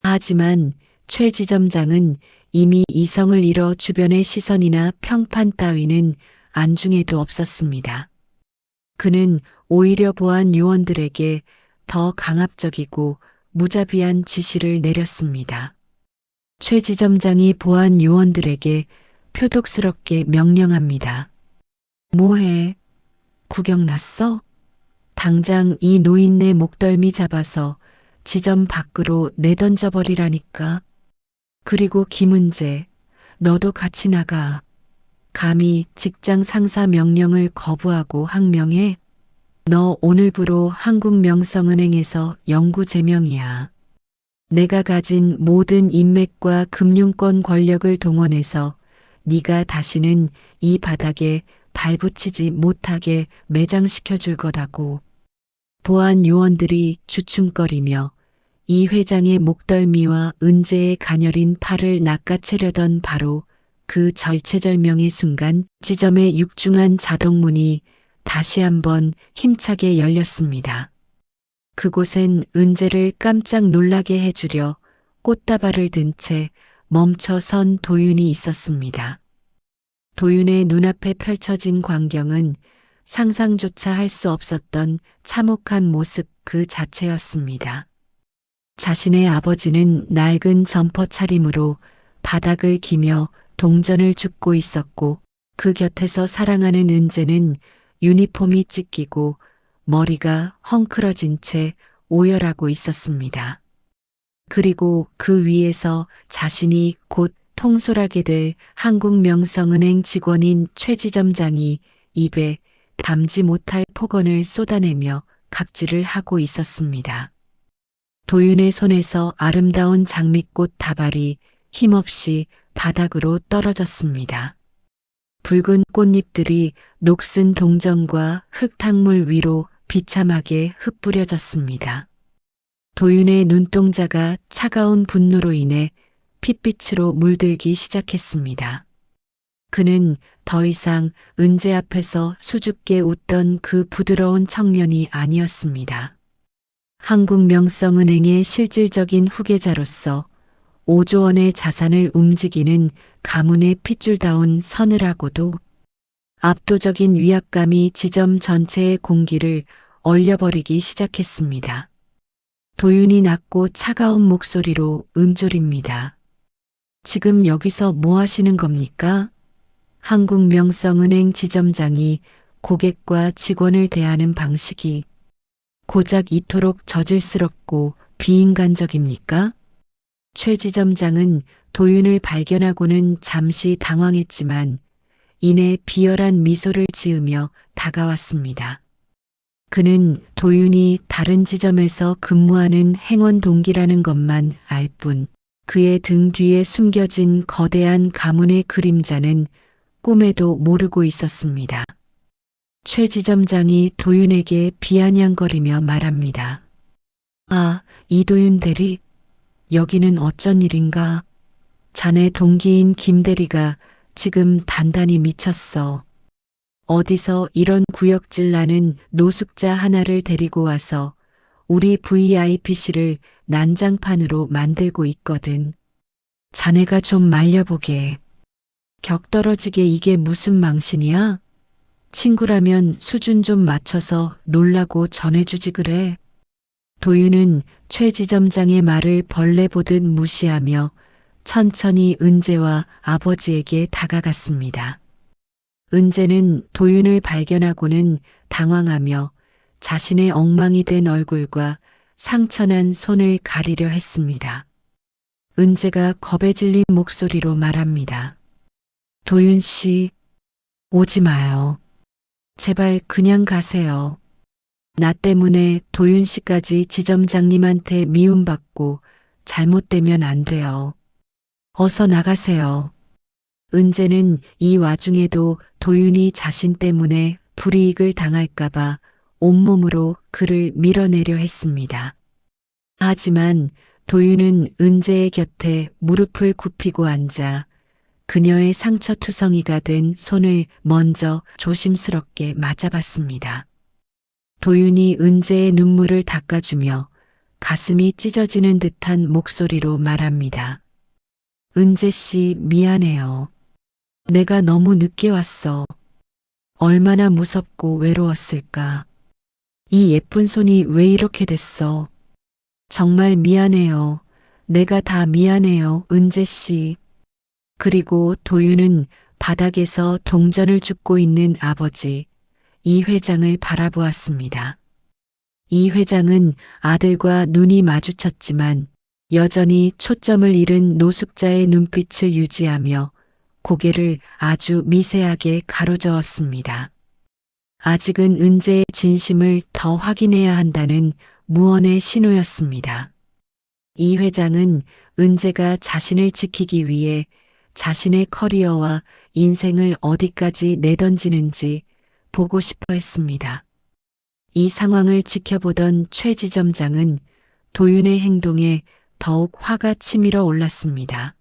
Speaker 2: 하지만 최 지점장은 이미 이성을 잃어 주변의 시선이나 평판 따위는 안중에도 없었습니다. 그는 오히려 보안 요원들에게 더 강압적이고 무자비한 지시를 내렸습니다. 최 지점장이 보안 요원들에게 표독스럽게 명령합니다. 뭐해? 구경 났어? 당장 이 노인네 목덜미 잡아서 지점 밖으로 내던져 버리라니까. 그리고 김은재, 너도 같이 나가. 감히 직장 상사 명령을 거부하고 항명해? 너 오늘부로 한국명성은행에서 영구 제명이야. 내가 가진 모든 인맥과 금융권 권력을 동원해서 네가 다시는 이 바닥에 발붙이지 못하게 매장시켜 줄 거다고. 보안 요원들이 주춤거리며 이 회장의 목덜미와 은재의 가녀린 팔을 낚아채려던 바로 그 절체절명의 순간 지점의 육중한 자동문이 다시 한번 힘차게 열렸습니다. 그곳엔 은재를 깜짝 놀라게 해주려 꽃다발을 든 채 멈춰 선 도윤이 있었습니다. 도윤의 눈앞에 펼쳐진 광경은 상상조차 할 수 없었던 참혹한 모습 그 자체였습니다. 자신의 아버지는 낡은 점퍼 차림으로 바닥을 기며 동전을 줍고 있었고 그 곁에서 사랑하는 은재는 유니폼이 찢기고 머리가 헝클어진 채 오열하고 있었습니다. 그리고 그 위에서 자신이 곧 통솔하게 될 한국명성은행 직원인 최 지점장이 입에 담지 못할 폭언을 쏟아내며 갑질을 하고 있었습니다. 도윤의 손에서 아름다운 장미꽃 다발이 힘없이 바닥으로 떨어졌습니다. 붉은 꽃잎들이 녹슨 동전과 흙탕물 위로 비참하게 흩뿌려졌습니다. 도윤의 눈동자가 차가운 분노로 인해 핏빛으로 물들기 시작했습니다. 그는 더 이상 은재 앞에서 수줍게 웃던 그 부드러운 청년이 아니었습니다. 한국명성은행의 실질적인 후계자로서 5조 원의 자산을 움직이는 가문의 핏줄다운 서늘하고도 압도적인 위압감이 지점 전체의 공기를 얼려버리기 시작했습니다. 도윤이 낮고 차가운 목소리로 음졸입니다. 지금 여기서 뭐 하시는 겁니까? 한국명성은행 지점장이 고객과 직원을 대하는 방식이 고작 이토록 저질스럽고 비인간적입니까? 최 지점장은 도윤을 발견하고는 잠시 당황했지만 이내 비열한 미소를 지으며 다가왔습니다. 그는 도윤이 다른 지점에서 근무하는 행원 동기라는 것만 알 뿐 그의 등 뒤에 숨겨진 거대한 가문의 그림자는 꿈에도 모르고 있었습니다. 최 지점장이 도윤에게 비아냥거리며 말합니다. 아, 이도윤 대리, 여기는 어쩐 일인가? 자네 동기인 김 대리가 지금 단단히 미쳤어. 어디서 이런 구역질 나는 노숙자 하나를 데리고 와서 우리 VIP실을 난장판으로 만들고 있거든. 자네가 좀 말려보게. 격떨어지게 이게 무슨 망신이야? 친구라면 수준 좀 맞춰서 놀라고 전해주지 그래. 도윤은 최 지점장의 말을 벌레 보듯 무시하며 천천히 은재와 아버지에게 다가갔습니다. 은재는 도윤을 발견하고는 당황하며 자신의 엉망이 된 얼굴과 상처난 손을 가리려 했습니다. 은재가 겁에 질린 목소리로 말합니다. 도윤 씨, 오지 마요. 제발 그냥 가세요. 나 때문에 도윤 씨까지 지점장님한테 미움받고 잘못되면 안 돼요. 어서 나가세요. 은재는 이 와중에도 도윤이 자신 때문에 불이익을 당할까봐 온몸으로 그를 밀어내려 했습니다. 하지만 도윤은 은재의 곁에 무릎을 굽히고 앉아 그녀의 상처투성이가 된 손을 먼저 조심스럽게 맞아봤습니다. 도윤이 은재의 눈물을 닦아주며 가슴이 찢어지는 듯한 목소리로 말합니다. 은재 씨 미안해요. 내가 너무 늦게 왔어. 얼마나 무섭고 외로웠을까. 이 예쁜 손이 왜 이렇게 됐어. 정말 미안해요. 내가 다 미안해요, 은재 씨. 그리고 도윤은 바닥에서 동전을 줍고 있는 아버지 이 회장을 바라보았습니다. 이 회장은 아들과 눈이 마주쳤지만 여전히 초점을 잃은 노숙자의 눈빛을 유지하며 고개를 아주 미세하게 가로저었습니다. 아직은 은재의 진심을 더 확인해야 한다는 무언의 신호였습니다. 이 회장은 은재가 자신을 지키기 위해 자신의 커리어와 인생을 어디까지 내던지는지 보고 싶어 했습니다. 이 상황을 지켜보던 최 지점장은 도윤의 행동에 더욱 화가 치밀어 올랐습니다.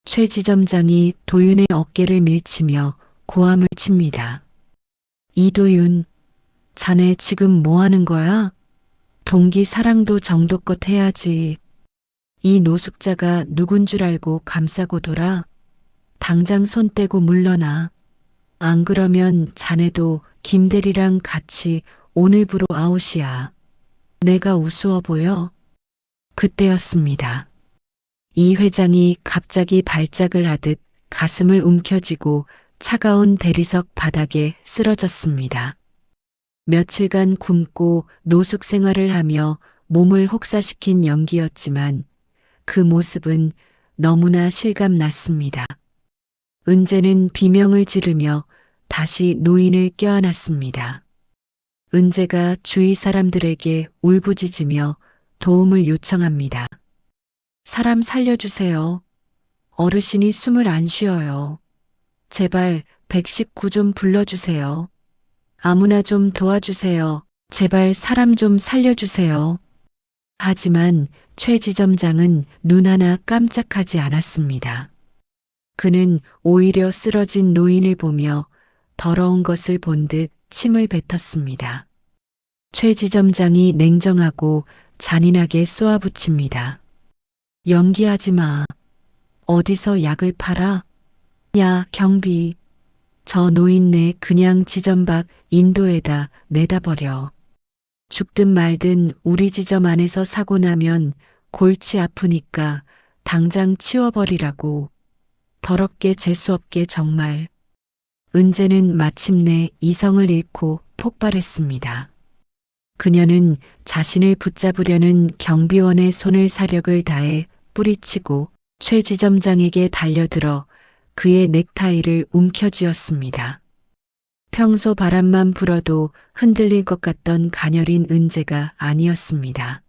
Speaker 2: 최 지점장이 도윤의 어깨를 밀치며 고함을 칩니다. 이도윤, 자네 지금 뭐 하는 거야? 동기 사랑도 정도껏 해야지. 이 노숙자가 누군 줄 알고 감싸고 돌아? 당장 손 떼고 물러나. 안 그러면 자네도 김대리랑 같이 오늘부로 아웃이야. 내가 우스워 보여? 그때였습니다. 이 회장이 갑자기 발작을 하듯 가슴을 움켜쥐고 차가운 대리석 바닥에 쓰러졌습니다. 며칠간 굶고 노숙 생활을 하며 몸을 혹사시킨 연기였지만 그 모습은 너무나 실감났습니다. 은재는 비명을 지르며 다시 노인을 껴안았습니다. 은재가 주위 사람들에게 울부짖으며 도움을 요청합니다. 사람 살려주세요. 어르신이 숨을 안 쉬어요. 제발 119 좀 불러주세요. 아무나 좀 도와주세요. 제발 사람 좀 살려주세요. 하지만 최 지점장은 눈 하나 깜짝하지 않았습니다. 그는 오히려 쓰러진 노인을 보며 더러운 것을 본 듯 침을 뱉었습니다. 최 지점장이 냉정하고 잔인하게 쏘아붙입니다. 연기하지 마. 어디서 약을 팔아? 야, 경비. 저 노인네 그냥 지점 밖 인도에다 내다버려. 죽든 말든 우리 지점 안에서 사고 나면 골치 아프니까 당장 치워버리라고. 더럽게 재수없게 정말. 은재는 마침내 이성을 잃고 폭발했습니다. 그녀는 자신을 붙잡으려는 경비원의 손을 사력을 다해 뿌리치고 최 지점장에게 달려들어 그의 넥타이를 움켜쥐었습니다. 평소 바람만 불어도 흔들릴 것 같던 가녀린 은재가 아니었습니다.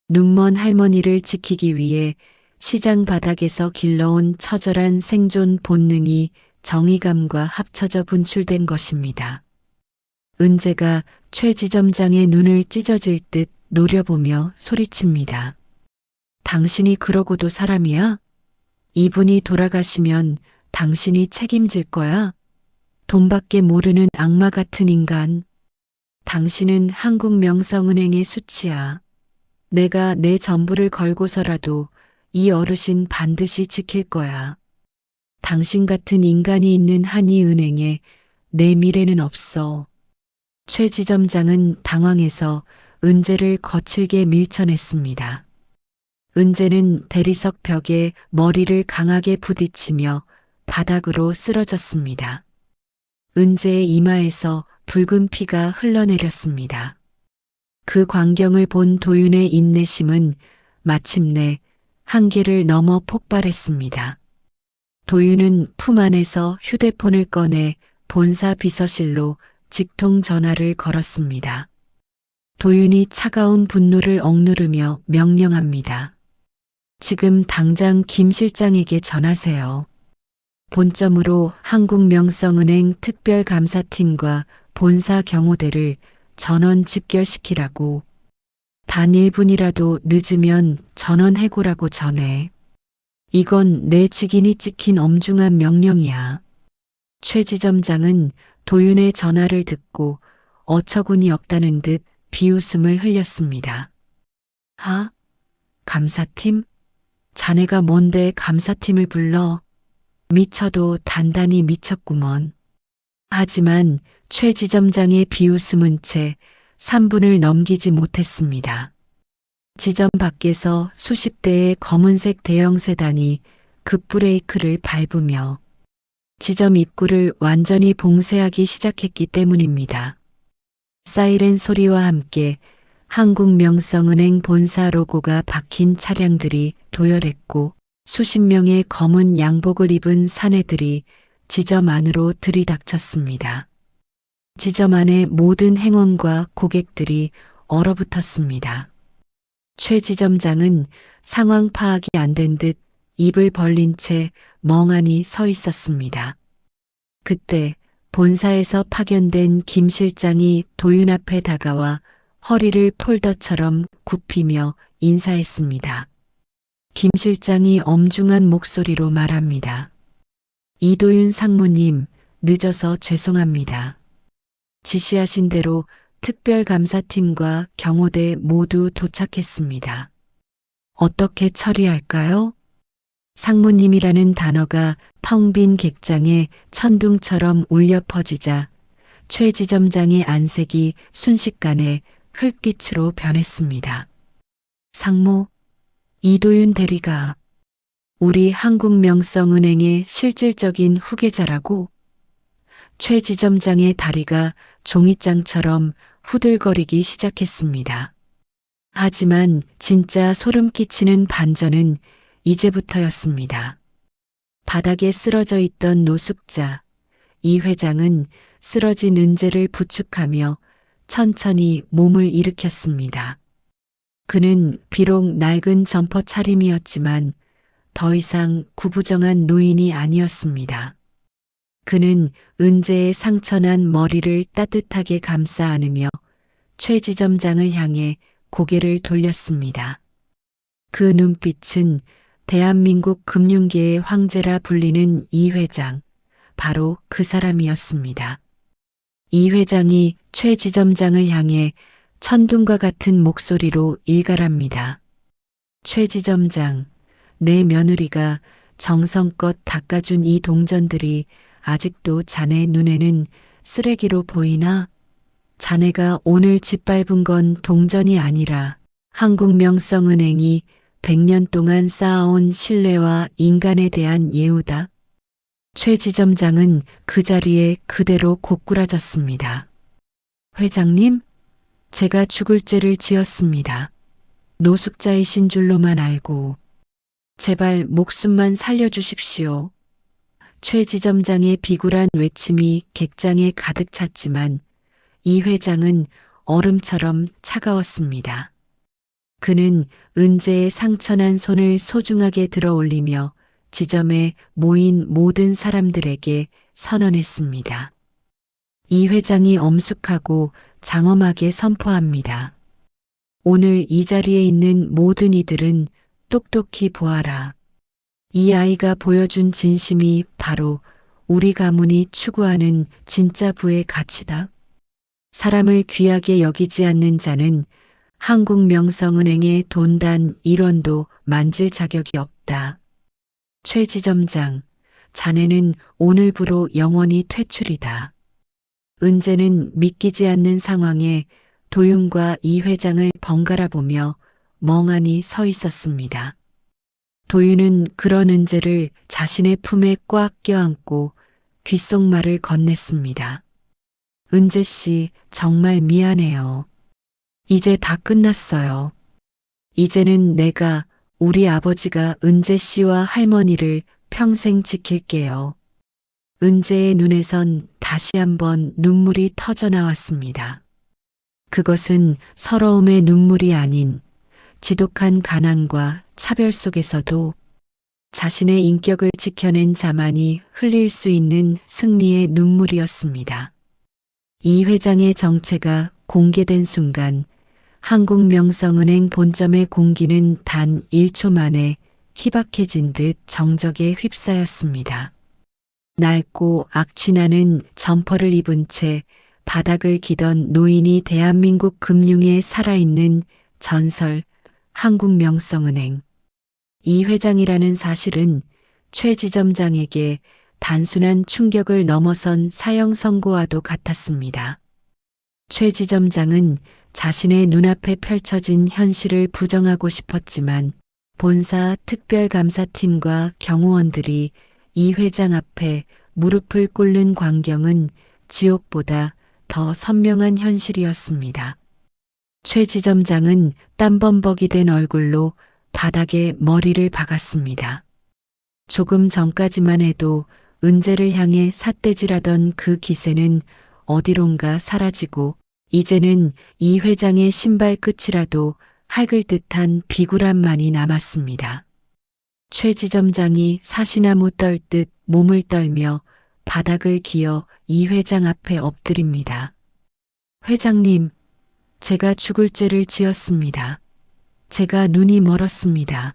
Speaker 2: 눈먼 할머니를 지키기 위해 시장 바닥에서 길러온 처절한 생존 본능이 정의감과 합쳐져 분출된 것입니다. 은재가 최 지점장의 눈을 찢어질 듯 노려보며 소리칩니다. 당신이 그러고도 사람이야? 이분이 돌아가시면 당신이 책임질 거야? 돈밖에 모르는 악마 같은 인간. 당신은 한국명성은행의 수치야. 내가 내 전부를 걸고서라도 이 어르신 반드시 지킬 거야. 당신 같은 인간이 있는 한이은행에 내 미래는 없어. 최 지점장은 당황해서 은재를 거칠게 밀쳐냈습니다. 은재는 대리석 벽에 머리를 강하게 부딪히며 바닥으로 쓰러졌습니다. 은재의 이마에서 붉은 피가 흘러내렸습니다. 그 광경을 본 도윤의 인내심은 마침내 한계를 넘어 폭발했습니다. 도윤은 품 안에서 휴대폰을 꺼내 본사 비서실로 직통 전화를 걸었습니다. 도윤이 차가운 분노를 억누르며 명령합니다. 지금 당장 김 실장에게 전하세요. 본점으로 한국명성은행 특별감사팀과 본사 경호대를 전원 집결시키라고. 단 1분이라도 늦으면 전원 해고라고 전해. 이건 내 직인이 찍힌 엄중한 명령이야. 최 지점장은 도윤의 전화를 듣고 어처구니 없다는 듯 비웃음을 흘렸습니다. 하? 감사팀? 자네가 뭔데 감사팀을 불러? 미쳐도 단단히 미쳤구먼. 하지만 최 지점장의 비웃음은 채 3분을 넘기지 못했습니다. 지점 밖에서 수십 대의 검은색 대형 세단이 급브레이크를 밟으며 지점 입구를 완전히 봉쇄하기 시작했기 때문입니다. 사이렌 소리와 함께 한국명성은행 본사 로고가 박힌 차량들이 도열했고 수십 명의 검은 양복을 입은 사내들이 지점 안으로 들이닥쳤습니다. 지점 안의 모든 행원과 고객들이 얼어붙었습니다. 최 지점장은 상황 파악이 안 된 듯 입을 벌린 채 멍하니 서 있었습니다. 그때 본사에서 파견된 김 실장이 도윤 앞에 다가와 허리를 폴더처럼 굽히며 인사했습니다. 김 실장이 엄중한 목소리로 말합니다. 이도윤 상무님, 늦어서 죄송합니다. 지시하신 대로 특별감사팀과 경호대 모두 도착했습니다. 어떻게 처리할까요? 상무님이라는 단어가 텅 빈 객장에 천둥처럼 울려 퍼지자 최 지점장의 안색이 순식간에 흙빛으로 변했습니다. 상무, 이도윤 대리가 우리 한국명성은행의 실질적인 후계자라고? 최 지점장의 다리가 종이장처럼 후들거리기 시작했습니다. 하지만 진짜 소름 끼치는 반전은 이제부터였습니다. 바닥에 쓰러져 있던 노숙자, 이 회장은 쓰러진 은재를 부축하며 천천히 몸을 일으켰습니다. 그는 비록 낡은 점퍼 차림이었지만 더 이상 구부정한 노인이 아니었습니다. 그는 은재의 상처난 머리를 따뜻하게 감싸 안으며 최 지점장을 향해 고개를 돌렸습니다. 그 눈빛은 대한민국 금융계의 황제라 불리는 이 회장, 바로 그 사람이었습니다. 이 회장이 최 지점장을 향해 천둥과 같은 목소리로 일갈합니다. 최 지점장, 내 며느리가 정성껏 닦아준 이 동전들이 아직도 자네 눈에는 쓰레기로 보이나? 자네가 오늘 짓밟은 건 동전이 아니라 한국명성은행이 100년 동안 쌓아온 신뢰와 인간에 대한 예우다. 최 지점장은 그 자리에 그대로 고꾸라졌습니다. 회장님, 제가 죽을 죄를 지었습니다. 노숙자이신 줄로만 알고 제발 목숨만 살려주십시오. 최 지점장의 비굴한 외침이 객장에 가득 찼지만 이 회장은 얼음처럼 차가웠습니다. 그는 은재의 상처난 손을 소중하게 들어 올리며 지점에 모인 모든 사람들에게 선언했습니다. 이 회장이 엄숙하고 장엄하게 선포합니다. 오늘 이 자리에 있는 모든 이들은 똑똑히 보아라. 이 아이가 보여준 진심이 바로 우리 가문이 추구하는 진짜 부의 가치다. 사람을 귀하게 여기지 않는 자는 한국명성은행의 돈 단 1원도 만질 자격이 없다. 최 지점장, 자네는 오늘부로 영원히 퇴출이다. 은재는 믿기지 않는 상황에 도윤과 이 회장을 번갈아 보며 멍하니 서 있었습니다. 도윤은 그런 은재를 자신의 품에 꽉 껴안고 귓속말을 건넸습니다. 은재 씨, 정말 미안해요. 이제 다 끝났어요. 이제는 내가 우리 아버지가 은재 씨와 할머니를 평생 지킬게요. 은재의 눈에선 다시 한번 눈물이 터져 나왔습니다. 그것은 서러움의 눈물이 아닌 지독한 가난과 차별 속에서도 자신의 인격을 지켜낸 자만이 흘릴 수 있는 승리의 눈물이었습니다. 이 회장의 정체가 공개된 순간 한국명성은행 본점의 공기는 단 1초 만에 희박해진 듯 정적에 휩싸였습니다. 낡고 악취나는 점퍼를 입은 채 바닥을 기던 노인이 대한민국 금융에 살아있는 전설 한국명성은행. 이 회장이라는 사실은 최 지점장에게 단순한 충격을 넘어선 사형 선고와도 같았습니다. 최 지점장은 자신의 눈앞에 펼쳐진 현실을 부정하고 싶었지만 본사 특별감사팀과 경호원들이 이 회장 앞에 무릎을 꿇는 광경은 지옥보다 더 선명한 현실이었습니다. 최 지점장은 땀범벅이 된 얼굴로 바닥에 머리를 박았습니다. 조금 전까지만 해도 은재를 향해 삿대질하던 그 기세는 어디론가 사라지고 이제는 이 회장의 신발 끝이라도 할글 듯한 비굴함만이 남았습니다. 최 지점장이 사시나무 떨듯 몸을 떨며 바닥을 기어 이 회장 앞에 엎드립니다. 회장님, 제가 죽을 죄를 지었습니다. 제가 눈이 멀었습니다.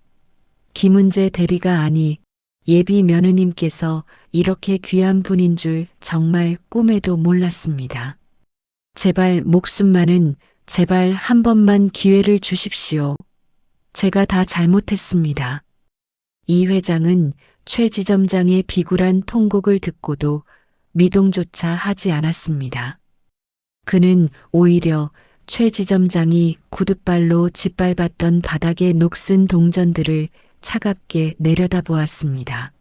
Speaker 2: 김은재 대리가 아니 예비 며느님께서 이렇게 귀한 분인 줄 정말 꿈에도 몰랐습니다. 제발 목숨만은 제발 한 번만 기회를 주십시오. 제가 다 잘못했습니다. 이 회장은 최 지점장의 비굴한 통곡을 듣고도 미동조차 하지 않았습니다. 그는 오히려 최 지점장이 구둣발로 짓밟았던 바닥의 녹슨 동전들을 차갑게 내려다보았습니다.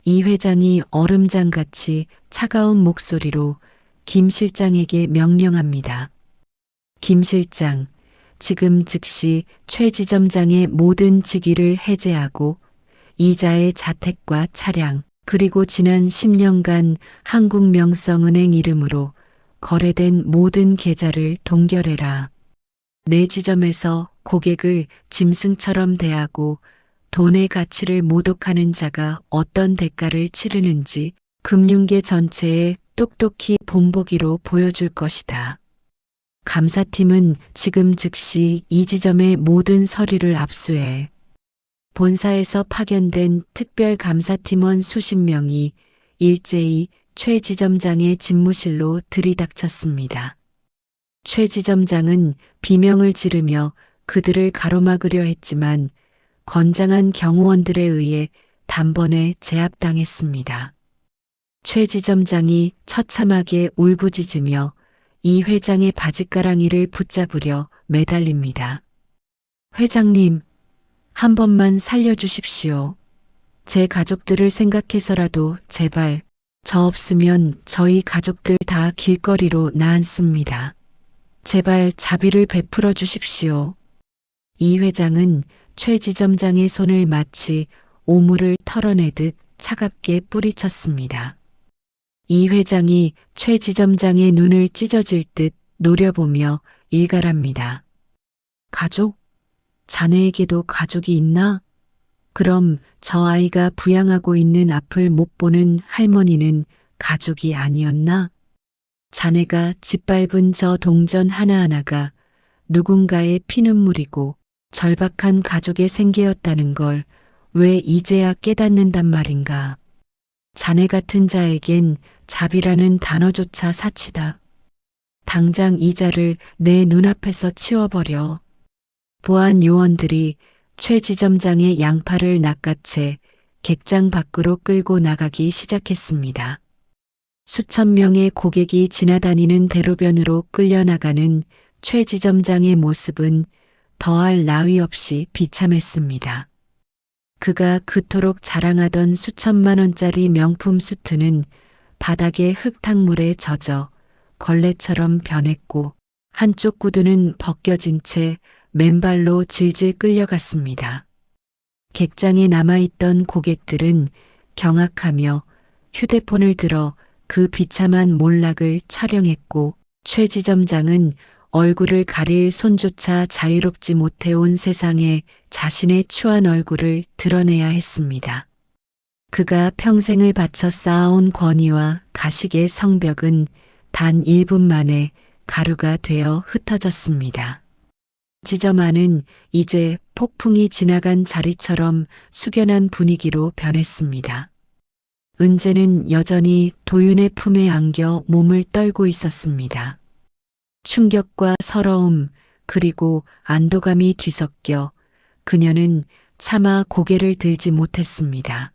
Speaker 2: 이 회장이 얼음장같이 차가운 목소리로 김 실장에게 명령합니다. 김 실장, 지금 즉시 최 지점장의 모든 직위를 해제하고 이자의 자택과 차량, 그리고 지난 10년간 한국명성은행 이름으로 거래된 모든 계좌를 동결해라. 내 지점에서 고객을 짐승처럼 대하고 돈의 가치를 모독하는 자가 어떤 대가를 치르는지 금융계 전체에 똑똑히 본보기로 보여줄 것이다. 감사팀은 지금 즉시 이 지점의 모든 서류를 압수해. 본사에서 파견된 특별감사팀원 수십 명이 일제히 최 지점장의 집무실로 들이닥쳤습니다. 최 지점장은 비명을 지르며 그들을 가로막으려 했지만 건장한 경호원들에 의해 단번에 제압당했습니다. 최 지점장이 처참하게 울부짖으며 이 회장의 바짓가랑이를 붙잡으려 매달립니다. 회장님, 한 번만 살려주십시오. 제 가족들을 생각해서라도 제발 저 없으면 저희 가족들 다 길거리로 나앉습니다. 제발 자비를 베풀어 주십시오. 이 회장은 최 지점장의 손을 마치 오물을 털어내듯 차갑게 뿌리쳤습니다. 이 회장이 최 지점장의 눈을 찢어질 듯 노려보며 일갈합니다. 가족? 자네에게도 가족이 있나? 그럼 저 아이가 부양하고 있는 앞을 못 보는 할머니는 가족이 아니었나? 자네가 짓밟은 저 동전 하나하나가 누군가의 피눈물이고 절박한 가족의 생계였다는 걸 왜 이제야 깨닫는단 말인가? 자네 같은 자에겐 자비라는 단어조차 사치다. 당장 이 자를 내 눈앞에서 치워버려. 보안 요원들이 최 지점장의 양팔을 낚아채 객장 밖으로 끌고 나가기 시작했습니다. 수천 명의 고객이 지나다니는 대로변으로 끌려나가는 최 지점장의 모습은 더할 나위 없이 비참했습니다. 그가 그토록 자랑하던 수천만 원짜리 명품 수트는 바닥에 흙탕물에 젖어 걸레처럼 변했고 한쪽 구두는 벗겨진 채 맨발로 질질 끌려갔습니다. 객장에 남아있던 고객들은 경악하며 휴대폰을 들어 그 비참한 몰락을 촬영했고 최 지점장은 얼굴을 가릴 손조차 자유롭지 못해온 세상에 자신의 추한 얼굴을 드러내야 했습니다. 그가 평생을 바쳐 쌓아온 권위와 가식의 성벽은 단 1분 만에 가루가 되어 흩어졌습니다. 지점 안은 이제 폭풍이 지나간 자리처럼 숙연한 분위기로 변했습니다. 은재는 여전히 도윤의 품에 안겨 몸을 떨고 있었습니다. 충격과 서러움 그리고 안도감이 뒤섞여 그녀는 차마 고개를 들지 못했습니다.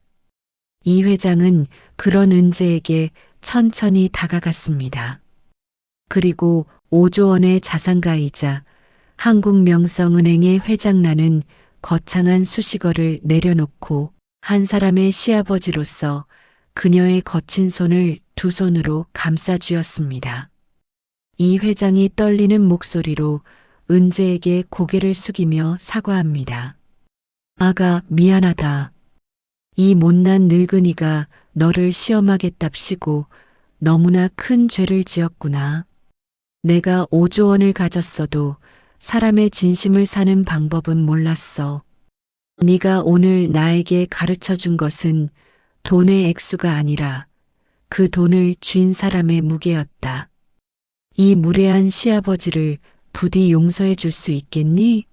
Speaker 2: 이 회장은 그런 은재에게 천천히 다가갔습니다. 그리고 5조 원의 자산가이자 한국명성은행의 회장라는 거창한 수식어를 내려놓고 한 사람의 시아버지로서 그녀의 거친 손을 두 손으로 감싸쥐었습니다. 이 회장이 떨리는 목소리로 은재에게 고개를 숙이며 사과합니다. 아가, 미안하다. 이 못난 늙은이가 너를 시험하겠답시고 너무나 큰 죄를 지었구나. 내가 5조 원을 가졌어도 사람의 진심을 사는 방법은 몰랐어. 네가 오늘 나에게 가르쳐 준 것은 돈의 액수가 아니라 그 돈을 쥔 사람의 무게였다. 이 무례한 시아버지를 부디 용서해 줄 수 있겠니?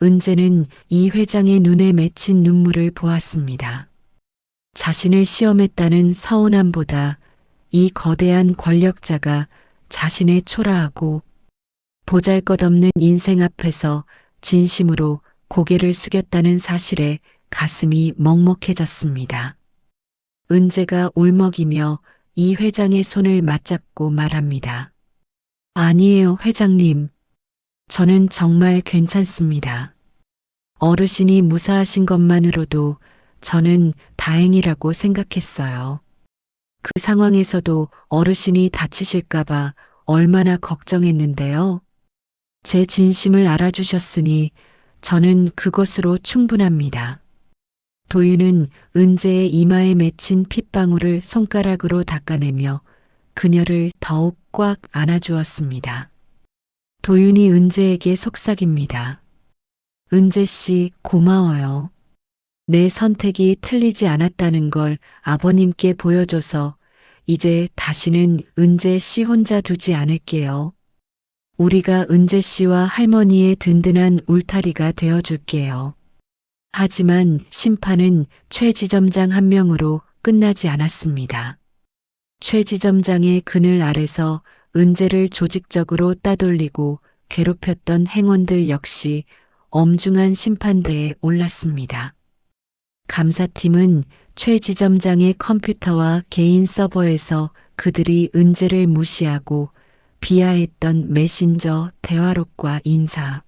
Speaker 2: 은재는 이 회장의 눈에 맺힌 눈물을 보았습니다. 자신을 시험했다는 서운함보다 이 거대한 권력자가 자신의 초라하고 보잘것없는 인생 앞에서 진심으로 고개를 숙였다는 사실에 가슴이 먹먹해졌습니다. 은재가 울먹이며 이 회장의 손을 맞잡고 말합니다. 아니에요, 회장님. 저는 정말 괜찮습니다. 어르신이 무사하신 것만으로도 저는 다행이라고 생각했어요. 그 상황에서도 어르신이 다치실까봐 얼마나 걱정했는데요. 제 진심을 알아주셨으니 저는 그것으로 충분합니다. 도윤은 은재의 이마에 맺힌 핏방울을 손가락으로 닦아내며 그녀를 더욱 꽉 안아주었습니다. 도윤이 은재에게 속삭입니다. 은재 씨, 고마워요. 내 선택이 틀리지 않았다는 걸 아버님께 보여줘서 이제 다시는 은재 씨 혼자 두지 않을게요. 우리가 은재 씨와 할머니의 든든한 울타리가 되어줄게요. 하지만 심판은 최 지점장 한 명으로 끝나지 않았습니다. 최 지점장의 그늘 아래서 은재를 조직적으로 따돌리고 괴롭혔던 행원들 역시 엄중한 심판대에 올랐습니다. 감사팀은 최 지점장의 컴퓨터와 개인 서버에서 그들이 은재를 무시하고 비하했던 메신저 대화록과 인사,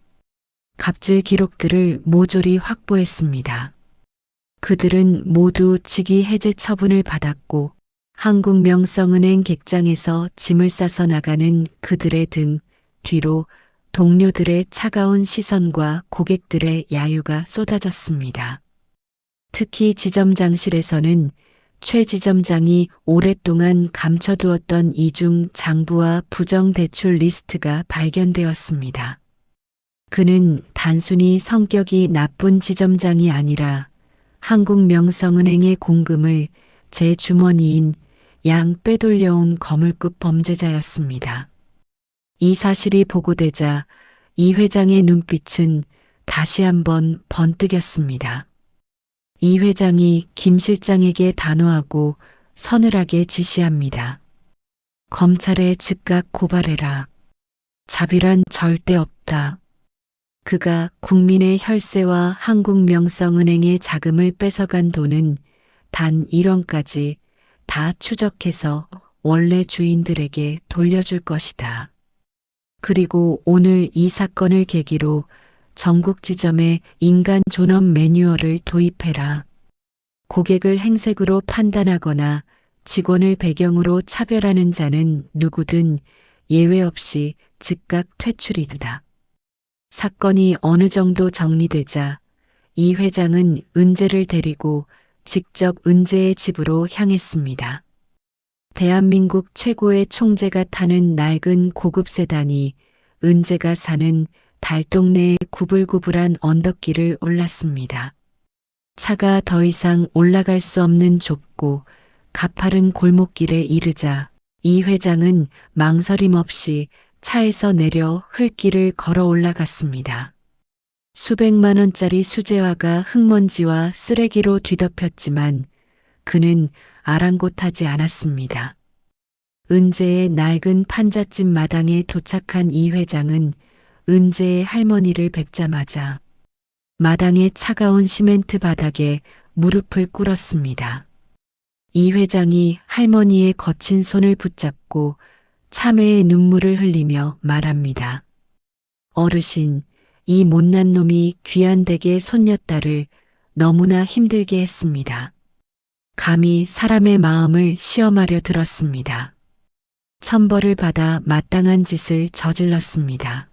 Speaker 2: 갑질 기록들을 모조리 확보했습니다. 그들은 모두 직위 해제 처분을 받았고 한국명성은행 객장에서 짐을 싸서 나가는 그들의 등 뒤로 동료들의 차가운 시선과 고객들의 야유가 쏟아졌습니다. 특히 지점장실에서는 최 지점장이 오랫동안 감춰두었던 이중 장부와 부정 대출 리스트가 발견되었습니다. 그는 단순히 성격이 나쁜 지점장이 아니라 한국명성은행의 공금을 제 주머니인 양 빼돌려온 거물급 범죄자였습니다. 이 사실이 보고되자 이 회장의 눈빛은 다시 한번 번뜩였습니다. 이 회장이 김 실장에게 단호하고 서늘하게 지시합니다. 검찰에 즉각 고발해라. 자비란 절대 없다. 그가 국민의 혈세와 한국명성은행의 자금을 뺏어간 돈은 단 1원까지 다 추적해서 원래 주인들에게 돌려줄 것이다. 그리고 오늘 이 사건을 계기로 전국 지점에 인간 존엄 매뉴얼을 도입해라. 고객을 행색으로 판단하거나 직원을 배경으로 차별하는 자는 누구든 예외 없이 즉각 퇴출이다. 사건이 어느 정도 정리되자 이 회장은 은재를 데리고 직접 은재의 집으로 향했습니다. 대한민국 최고의 총재가 타는 낡은 고급 세단이 은재가 사는 달동네의 구불구불한 언덕길을 올랐습니다. 차가 더 이상 올라갈 수 없는 좁고 가파른 골목길에 이르자 이 회장은 망설임 없이 차에서 내려 흙길을 걸어 올라갔습니다. 수백만 원짜리 수제화가 흙먼지와 쓰레기로 뒤덮였지만 그는 아랑곳하지 않았습니다. 은재의 낡은 판잣집 마당에 도착한 이 회장은 은재의 할머니를 뵙자마자 마당의 차가운 시멘트 바닥에 무릎을 꿇었습니다. 이 회장이 할머니의 거친 손을 붙잡고 참회의 눈물을 흘리며 말합니다. 어르신, 이 못난 놈이 귀한 댁의 손녀딸을 너무나 힘들게 했습니다. 감히 사람의 마음을 시험하려 들었습니다. 천벌을 받아 마땅한 짓을 저질렀습니다.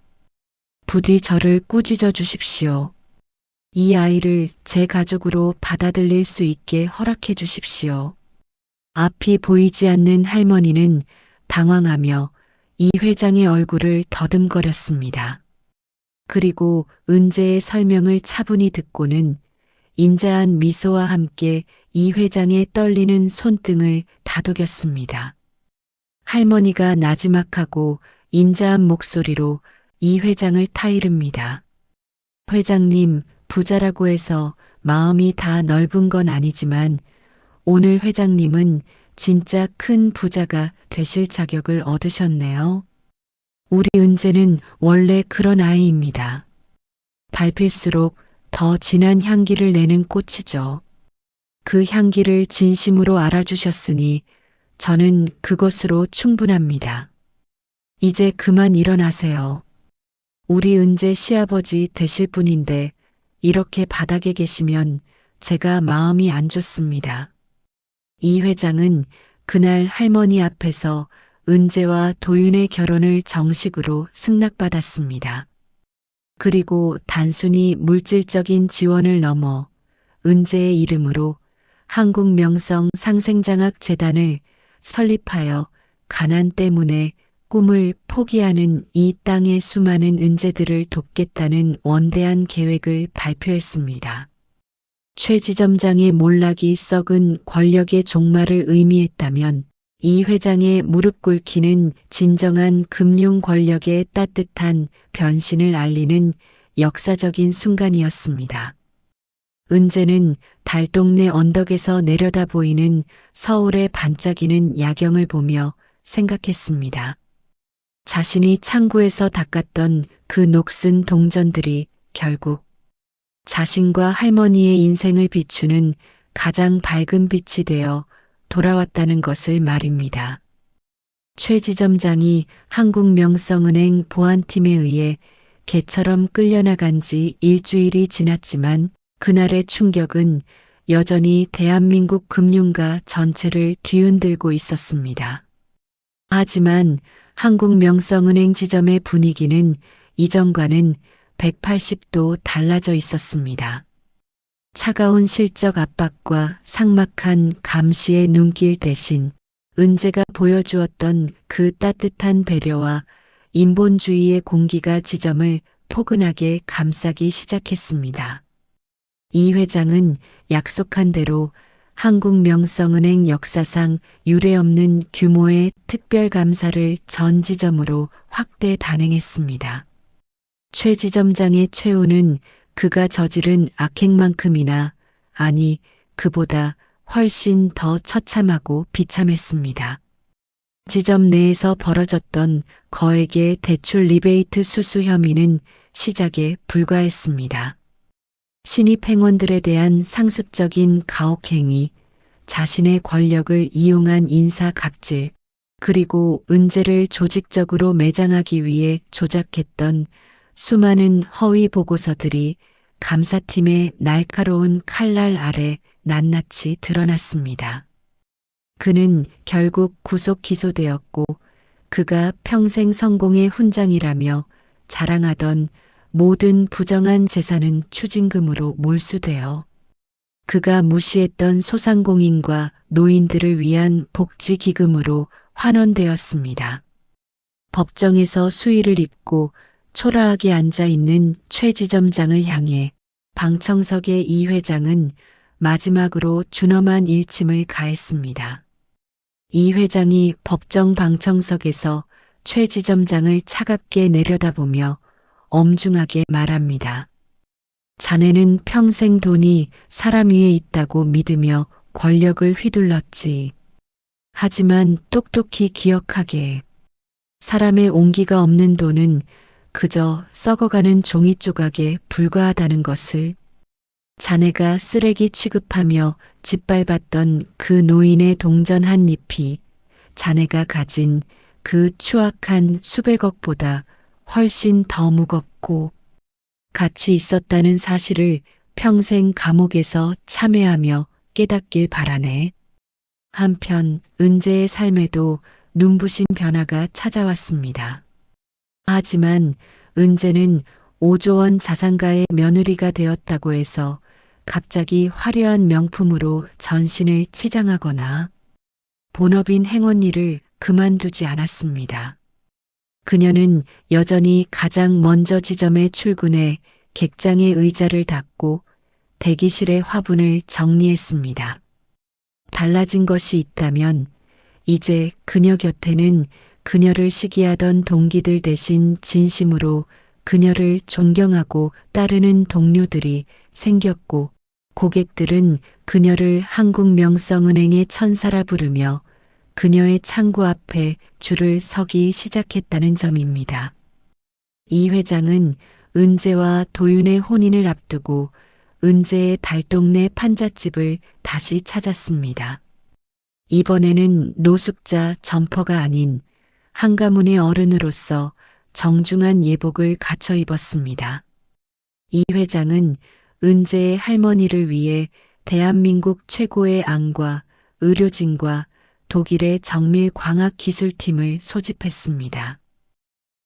Speaker 2: 부디 저를 꾸짖어 주십시오. 이 아이를 제 가족으로 받아들일 수 있게 허락해 주십시오. 앞이 보이지 않는 할머니는 당황하며 이 회장의 얼굴을 더듬거렸습니다. 그리고 은재의 설명을 차분히 듣고는 인자한 미소와 함께 이 회장의 떨리는 손등을 다독였습니다. 할머니가 나지막하고 인자한 목소리로 이 회장을 타이릅니다. 회장님, 부자라고 해서 마음이 다 넓은 건 아니지만 오늘 회장님은 진짜 큰 부자가 되실 자격을 얻으셨네요. 우리 은재는 원래 그런 아이입니다. 밟힐수록 더 진한 향기를 내는 꽃이죠. 그 향기를 진심으로 알아주셨으니 저는 그것으로 충분합니다. 이제 그만 일어나세요. 우리 은재 시아버지 되실 분인데 이렇게 바닥에 계시면 제가 마음이 안 좋습니다. 이 회장은 그날 할머니 앞에서 은재와 도윤의 결혼을 정식으로 승낙받았습니다. 그리고 단순히 물질적인 지원을 넘어 은재의 이름으로 한국명성 상생장학재단을 설립하여 가난 때문에 꿈을 포기하는 이 땅의 수많은 은재들을 돕겠다는 원대한 계획을 발표했습니다. 최 지점장의 몰락이 썩은 권력의 종말을 의미했다면 이 회장의 무릎 꿇기는 진정한 금융 권력의 따뜻한 변신을 알리는 역사적인 순간이었습니다. 은재는 달동네 언덕에서 내려다 보이는 서울의 반짝이는 야경을 보며 생각했습니다. 자신이 창구에서 닦았던 그 녹슨 동전들이 결국 자신과 할머니의 인생을 비추는 가장 밝은 빛이 되어 돌아왔다는 것을 말입니다. 최 지점장이 한국명성은행 보안팀에 의해 개처럼 끌려나간 지 일주일이 지났지만 그날의 충격은 여전히 대한민국 금융가 전체를 뒤흔들고 있었습니다. 하지만 한국명성은행 지점의 분위기는 이전과는 180도 달라져 있었습니다. 차가운 실적 압박과 삭막한 감시의 눈길 대신 은재가 보여주었던 그 따뜻한 배려와 인본주의의 공기가 지점을 포근하게 감싸기 시작했습니다. 이 회장은 약속한 대로 한국명성은행 역사상 유례없는 규모의 특별감사를 전 지점으로 확대 단행했습니다. 최 지점장의 최후는 그가 저지른 악행만큼이나, 아니 그보다 훨씬 더 처참하고 비참했습니다. 지점 내에서 벌어졌던 거액의 대출 리베이트 수수 혐의는 시작에 불과했습니다. 신입 행원들에 대한 상습적인 가혹행위, 자신의 권력을 이용한 인사 갑질, 그리고 은재를 조직적으로 매장하기 위해 조작했던 수많은 허위 보고서들이 감사팀의 날카로운 칼날 아래 낱낱이 드러났습니다. 그는 결국 구속 기소되었고 그가 평생 성공의 훈장이라며 자랑하던 모든 부정한 재산은 추징금으로 몰수되어 그가 무시했던 소상공인과 노인들을 위한 복지기금으로 환원되었습니다. 법정에서 수의를 입고 초라하게 앉아있는 최 지점장을 향해 방청석의 이 회장은 마지막으로 준엄한 일침을 가했습니다. 이 회장이 법정 방청석에서 최 지점장을 차갑게 내려다보며 엄중하게 말합니다. 자네는 평생 돈이 사람 위에 있다고 믿으며 권력을 휘둘렀지. 하지만 똑똑히 기억하게. 사람의 온기가 없는 돈은 그저 썩어가는 종이 조각에 불과하다는 것을. 자네가 쓰레기 취급하며 짓밟았던 그 노인의 동전 한 잎이 자네가 가진 그 추악한 수백억보다 훨씬 더 무겁고 가치 있었다는 사실을 평생 감옥에서 참회하며 깨닫길 바라네. 한편 은재의 삶에도 눈부신 변화가 찾아왔습니다. 하지만 은재는 5조 원 자산가의 며느리가 되었다고 해서 갑자기 화려한 명품으로 전신을 치장하거나 본업인 행원 일을 그만두지 않았습니다. 그녀는 여전히 가장 먼저 지점에 출근해 객장의 의자를 닦고 대기실의 화분을 정리했습니다. 달라진 것이 있다면 이제 그녀 곁에는 그녀를 시기하던 동기들 대신 진심으로 그녀를 존경하고 따르는 동료들이 생겼고 고객들은 그녀를 한국명성은행의 천사라 부르며 그녀의 창구 앞에 줄을 서기 시작했다는 점입니다. 이 회장은 은재와 도윤의 혼인을 앞두고 은재의 달동네 판잣집을 다시 찾았습니다. 이번에는 노숙자 점퍼가 아닌 한가문의 어른으로서 정중한 예복을 갖춰 입었습니다. 이 회장은 은재의 할머니를 위해 대한민국 최고의 안과 의료진과 독일의 정밀 광학 기술팀을 소집했습니다.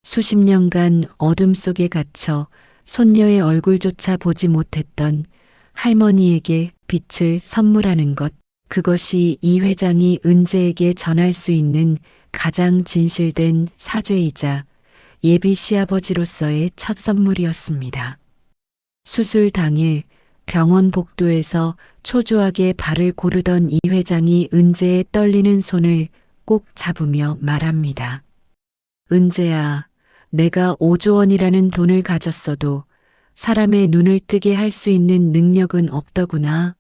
Speaker 2: 수십 년간 어둠 속에 갇혀 손녀의 얼굴조차 보지 못했던 할머니에게 빛을 선물하는 것, 그것이 이 회장이 은재에게 전할 수 있는 가장 진실된 사죄이자 예비 시아버지로서의 첫 선물이었습니다. 수술 당일 병원 복도에서 초조하게 발을 고르던 이 회장이 은재의 떨리는 손을 꼭 잡으며 말합니다. 은재야, 내가 5조 원이라는 돈을 가졌어도 사람의 눈을 뜨게 할 수 있는 능력은 없더구나.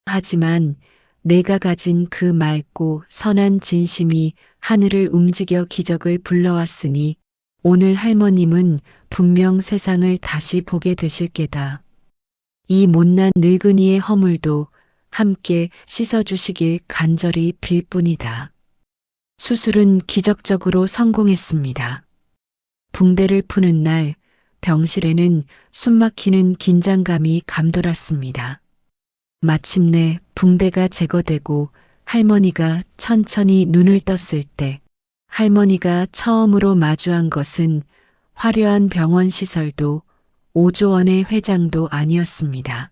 Speaker 2: 하지만 내가 가진 그 맑고 선한 진심이 하늘을 움직여 기적을 불러왔으니 오늘 할머님은 분명 세상을 다시 보게 되실 게다. 이 못난 늙은이의 허물도 함께 씻어주시길 간절히 빌 뿐이다. 수술은 기적적으로 성공했습니다. 붕대를 푸는 날 병실에는 숨막히는 긴장감이 감돌았습니다. 마침내 붕대가 제거되고 할머니가 천천히 눈을 떴을 때 할머니가 처음으로 마주한 것은 화려한 병원 시설도 5조 원의 회장도 아니었습니다.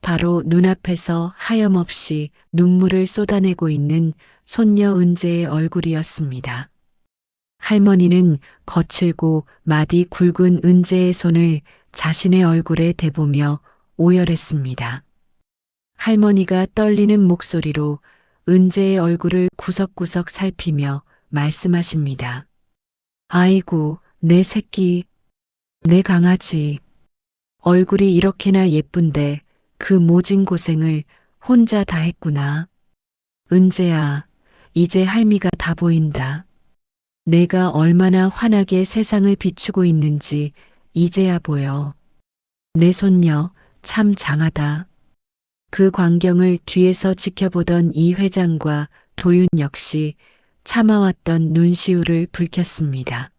Speaker 2: 바로 눈앞에서 하염없이 눈물을 쏟아내고 있는 손녀 은재의 얼굴이었습니다. 할머니는 거칠고 마디 굵은 은재의 손을 자신의 얼굴에 대보며 오열했습니다. 할머니가 떨리는 목소리로 은재의 얼굴을 구석구석 살피며 말씀하십니다. 아이고, 내 새끼, 내 강아지. 얼굴이 이렇게나 예쁜데 그 모진 고생을 혼자 다 했구나. 은재야, 이제 할미가 다 보인다. 내가 얼마나 환하게 세상을 비추고 있는지 이제야 보여. 내 손녀 참 장하다. 그 광경을 뒤에서 지켜보던 이 회장과 도윤 역시 참아왔던 눈시울을 붉혔습니다.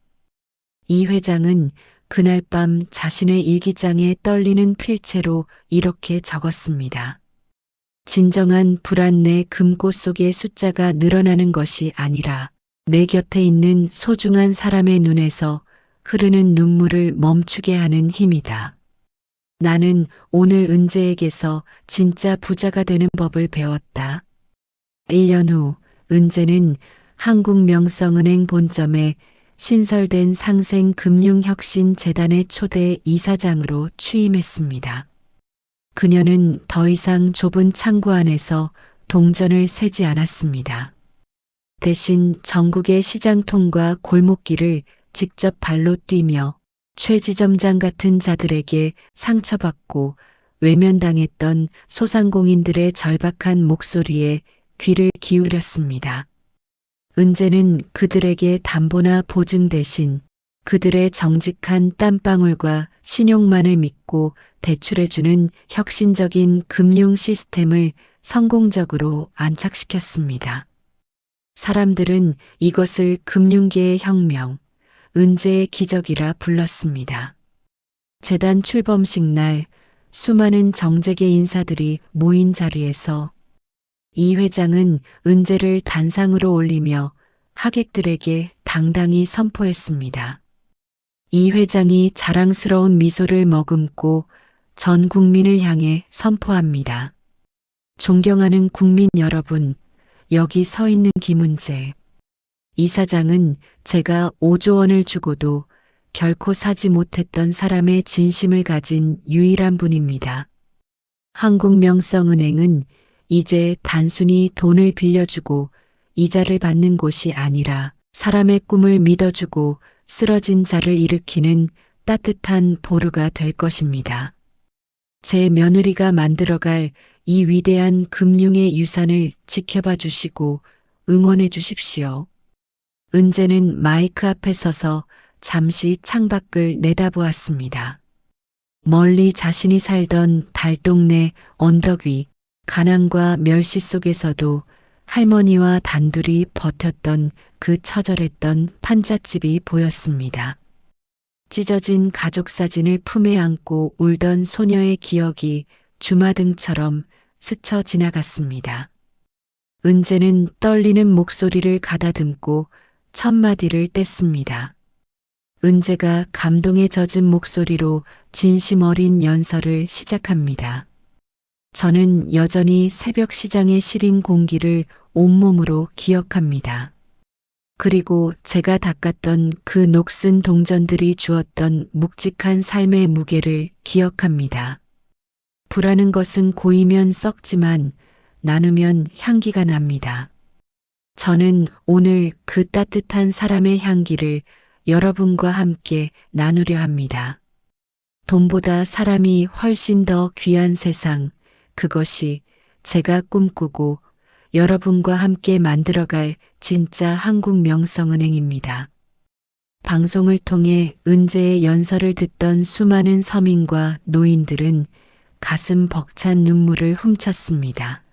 Speaker 2: 이 회장은 그날 밤 자신의 일기장에 떨리는 필체로 이렇게 적었습니다. 진정한 불안 내 금고 속의 숫자가 늘어나는 것이 아니라 내 곁에 있는 소중한 사람의 눈에서 흐르는 눈물을 멈추게 하는 힘이다. 나는 오늘 은재에게서 진짜 부자가 되는 법을 배웠다. 1년 후 은재는 한국명성은행 본점에 신설된 상생금융혁신재단의 초대 이사장으로 취임했습니다. 그녀는 더 이상 좁은 창구 안에서 동전을 세지 않았습니다. 대신 전국의 시장통과 골목길을 직접 발로 뛰며 최지점장 같은 자들에게 상처받고 외면당했던 소상공인들의 절박한 목소리에 귀를 기울였습니다. 은재는 그들에게 담보나 보증 대신 그들의 정직한 땀방울과 신용만을 믿고 대출해주는 혁신적인 금융 시스템을 성공적으로 안착시켰습니다. 사람들은 이것을 금융계의 혁명, 은재의 기적이라 불렀습니다. 재단 출범식 날 수많은 정재계 인사들이 모인 자리에서 이 회장은 은재를 단상으로 올리며 하객들에게 당당히 선포했습니다. 이 회장이 자랑스러운 미소를 머금고 전 국민을 향해 선포합니다. 존경하는 국민 여러분, 여기 서 있는 김은재. 이 사장은 제가 5조 원을 주고도 결코 사지 못했던 사람의 진심을 가진 유일한 분입니다. 한국명성은행은 이제 단순히 돈을 빌려주고 이자를 받는 곳이 아니라 사람의 꿈을 믿어주고 쓰러진 자를 일으키는 따뜻한 보루가 될 것입니다. 제 며느리가 만들어갈 이 위대한 금융의 유산을 지켜봐 주시고 응원해 주십시오. 은재는 마이크 앞에 서서 잠시 창밖을 내다보았습니다. 멀리 자신이 살던 달동네 언덕 위 가난과 멸시 속에서도 할머니와 단둘이 버텼던 그 처절했던 판잣집이 보였습니다. 찢어진 가족 사진을 품에 안고 울던 소녀의 기억이 주마등처럼 스쳐 지나갔습니다. 은재는 떨리는 목소리를 가다듬고 첫 마디를 뗐습니다. 은재가 감동에 젖은 목소리로 진심 어린 연설을 시작합니다. 저는 여전히 새벽 시장의 시린 공기를 온몸으로 기억합니다. 그리고 제가 닦았던 그 녹슨 동전들이 주었던 묵직한 삶의 무게를 기억합니다. 불하는 것은 고이면 썩지만 나누면 향기가 납니다. 저는 오늘 그 따뜻한 사람의 향기를 여러분과 함께 나누려 합니다. 돈보다 사람이 훨씬 더 귀한 세상, 그것이 제가 꿈꾸고 여러분과 함께 만들어갈 진짜 한국명성은행입니다. 방송을 통해 은재의 연설을 듣던 수많은 서민과 노인들은 가슴 벅찬 눈물을 훔쳤습니다.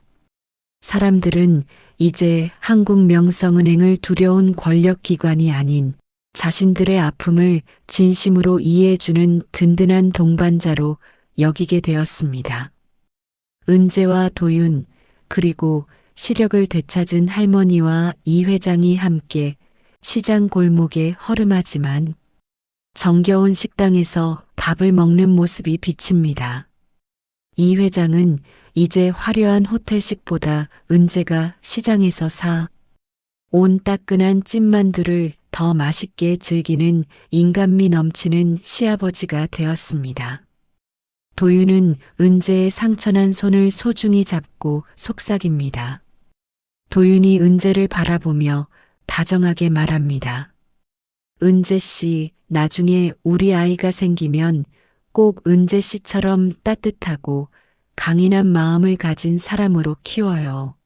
Speaker 2: 사람들은 이제 한국명성은행을 두려운 권력기관이 아닌 자신들의 아픔을 진심으로 이해해주는 든든한 동반자로 여기게 되었습니다. 은재와 도윤, 그리고 시력을 되찾은 할머니와 이 회장이 함께 시장 골목에 허름하지만 정겨운 식당에서 밥을 먹는 모습이 비칩니다. 이 회장은 이제 화려한 호텔식보다 은재가 시장에서 사 온 따끈한 찐만두를 더 맛있게 즐기는 인간미 넘치는 시아버지가 되었습니다. 도윤은 은재의 상처난 손을 소중히 잡고 속삭입니다. 도윤이 은재를 바라보며 다정하게 말합니다. 은재 씨, 나중에 우리 아이가 생기면 꼭 은재 씨처럼 따뜻하고 강인한 마음을 가진 사람으로 키워요.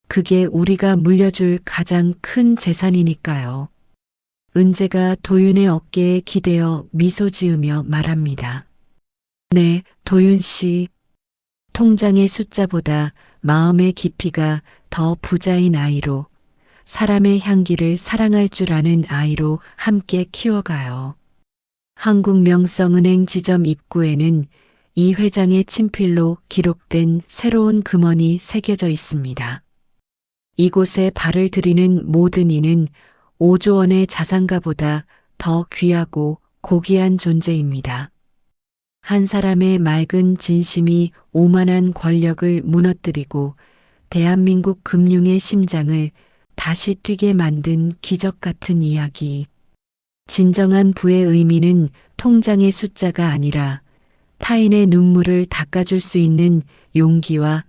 Speaker 2: 그게 우리가 물려줄 가장 큰 재산이니까요. 은재가 도윤의 어깨에 기대어 미소 지으며 말합니다. 네, 도윤 씨. 통장의 숫자보다 마음의 깊이가 더 부자인 아이로, 사람의 향기를 사랑할 줄 아는 아이로 함께 키워가요. 한국명성은행 지점 입구에는 이 회장의 친필로 기록된 새로운 금원이 새겨져 있습니다. 이곳에 발을 들이는 모든 이는 5조 원의 자산가보다 더 귀하고 고귀한 존재입니다. 한 사람의 맑은 진심이 오만한 권력을 무너뜨리고 대한민국 금융의 심장을 다시 뛰게 만든 기적 같은 이야기. 진정한 부의 의미는 통장의 숫자가 아니라 타인의 눈물을 닦아줄 수 있는 용기와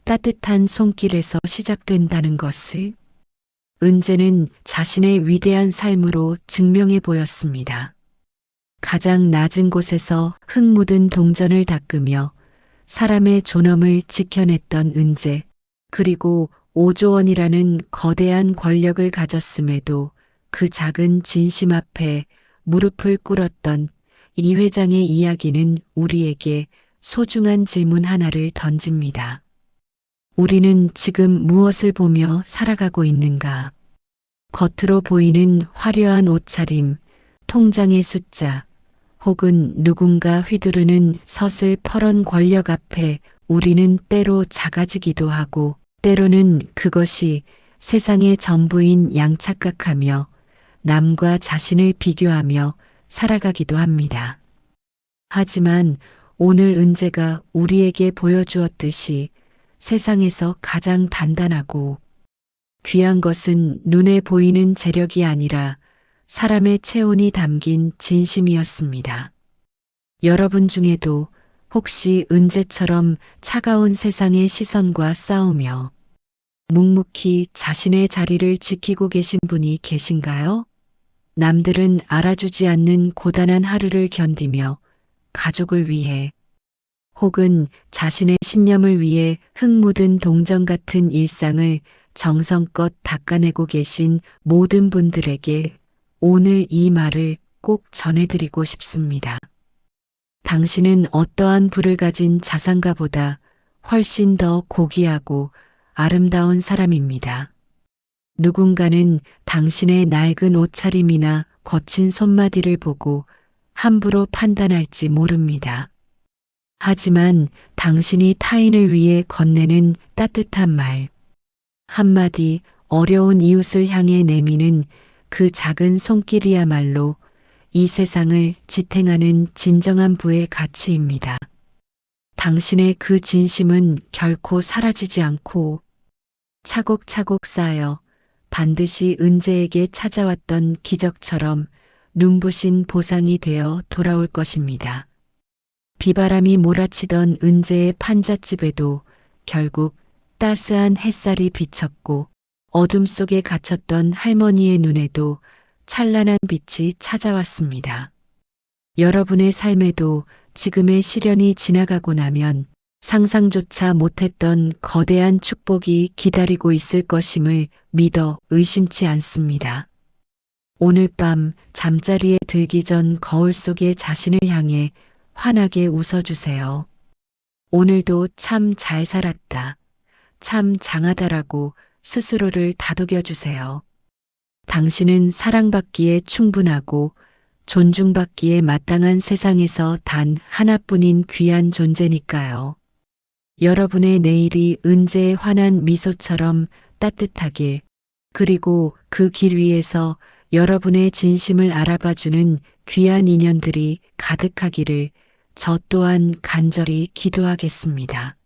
Speaker 2: 따뜻한 손길에서 시작된다는 것을 은재는 자신의 위대한 삶으로 증명해 보였습니다. 가장 낮은 곳에서 흙 묻은 동전을 닦으며 사람의 존엄을 지켜냈던 은재, 그리고 5조 원이라는 거대한 권력을 가졌음에도 그 작은 진심 앞에 무릎을 꿇었던 이 회장의 이야기는 우리에게 소중한 질문 하나를 던집니다. 우리는 지금 무엇을 보며 살아가고 있는가? 겉으로 보이는 화려한 옷차림, 통장의 숫자, 혹은 누군가 휘두르는 서슬퍼런 권력 앞에 우리는 때로 작아지기도 하고 때로는 그것이 세상의 전부인 양 착각하며 남과 자신을 비교하며 살아가기도 합니다. 하지만 오늘 은재가 우리에게 보여주었듯이 세상에서 가장 단단하고 귀한 것은 눈에 보이는 재력이 아니라 사람의 체온이 담긴 진심이었습니다. 여러분 중에도 혹시 은재처럼 차가운 세상의 시선과 싸우며 묵묵히 자신의 자리를 지키고 계신 분이 계신가요? 남들은 알아주지 않는 고단한 하루를 견디며 가족을 위해 혹은 자신의 신념을 위해 흙 묻은 동전 같은 일상을 정성껏 닦아내고 계신 모든 분들에게 오늘 이 말을 꼭 전해드리고 싶습니다. 당신은 어떠한 부를 가진 자산가보다 훨씬 더 고귀하고 아름다운 사람입니다. 누군가는 당신의 낡은 옷차림이나 거친 손마디를 보고 함부로 판단할지 모릅니다. 하지만 당신이 타인을 위해 건네는 따뜻한 말, 한마디 어려운 이웃을 향해 내미는 그 작은 손길이야말로 이 세상을 지탱하는 진정한 부의 가치입니다. 당신의 그 진심은 결코 사라지지 않고 차곡차곡 쌓여 반드시 은재에게 찾아왔던 기적처럼 눈부신 보상이 되어 돌아올 것입니다. 비바람이 몰아치던 은재의 판잣집에도 결국 따스한 햇살이 비쳤고 어둠 속에 갇혔던 할머니의 눈에도 찬란한 빛이 찾아왔습니다. 여러분의 삶에도 지금의 시련이 지나가고 나면 상상조차 못했던 거대한 축복이 기다리고 있을 것임을 믿어 의심치 않습니다. 오늘 밤 잠자리에 들기 전 거울 속의 자신을 향해 환하게 웃어주세요. 오늘도 참 잘 살았다. 참 장하다라고 스스로를 다독여 주세요. 당신은 사랑받기에 충분하고 존중받기에 마땅한 세상에서 단 하나뿐인 귀한 존재니까요. 여러분의 내일이 은재의 환한 미소처럼 따뜻하길, 그리고 그 길 위에서 여러분의 진심을 알아봐주는 귀한 인연들이 가득하기를 저 또한 간절히 기도하겠습니다.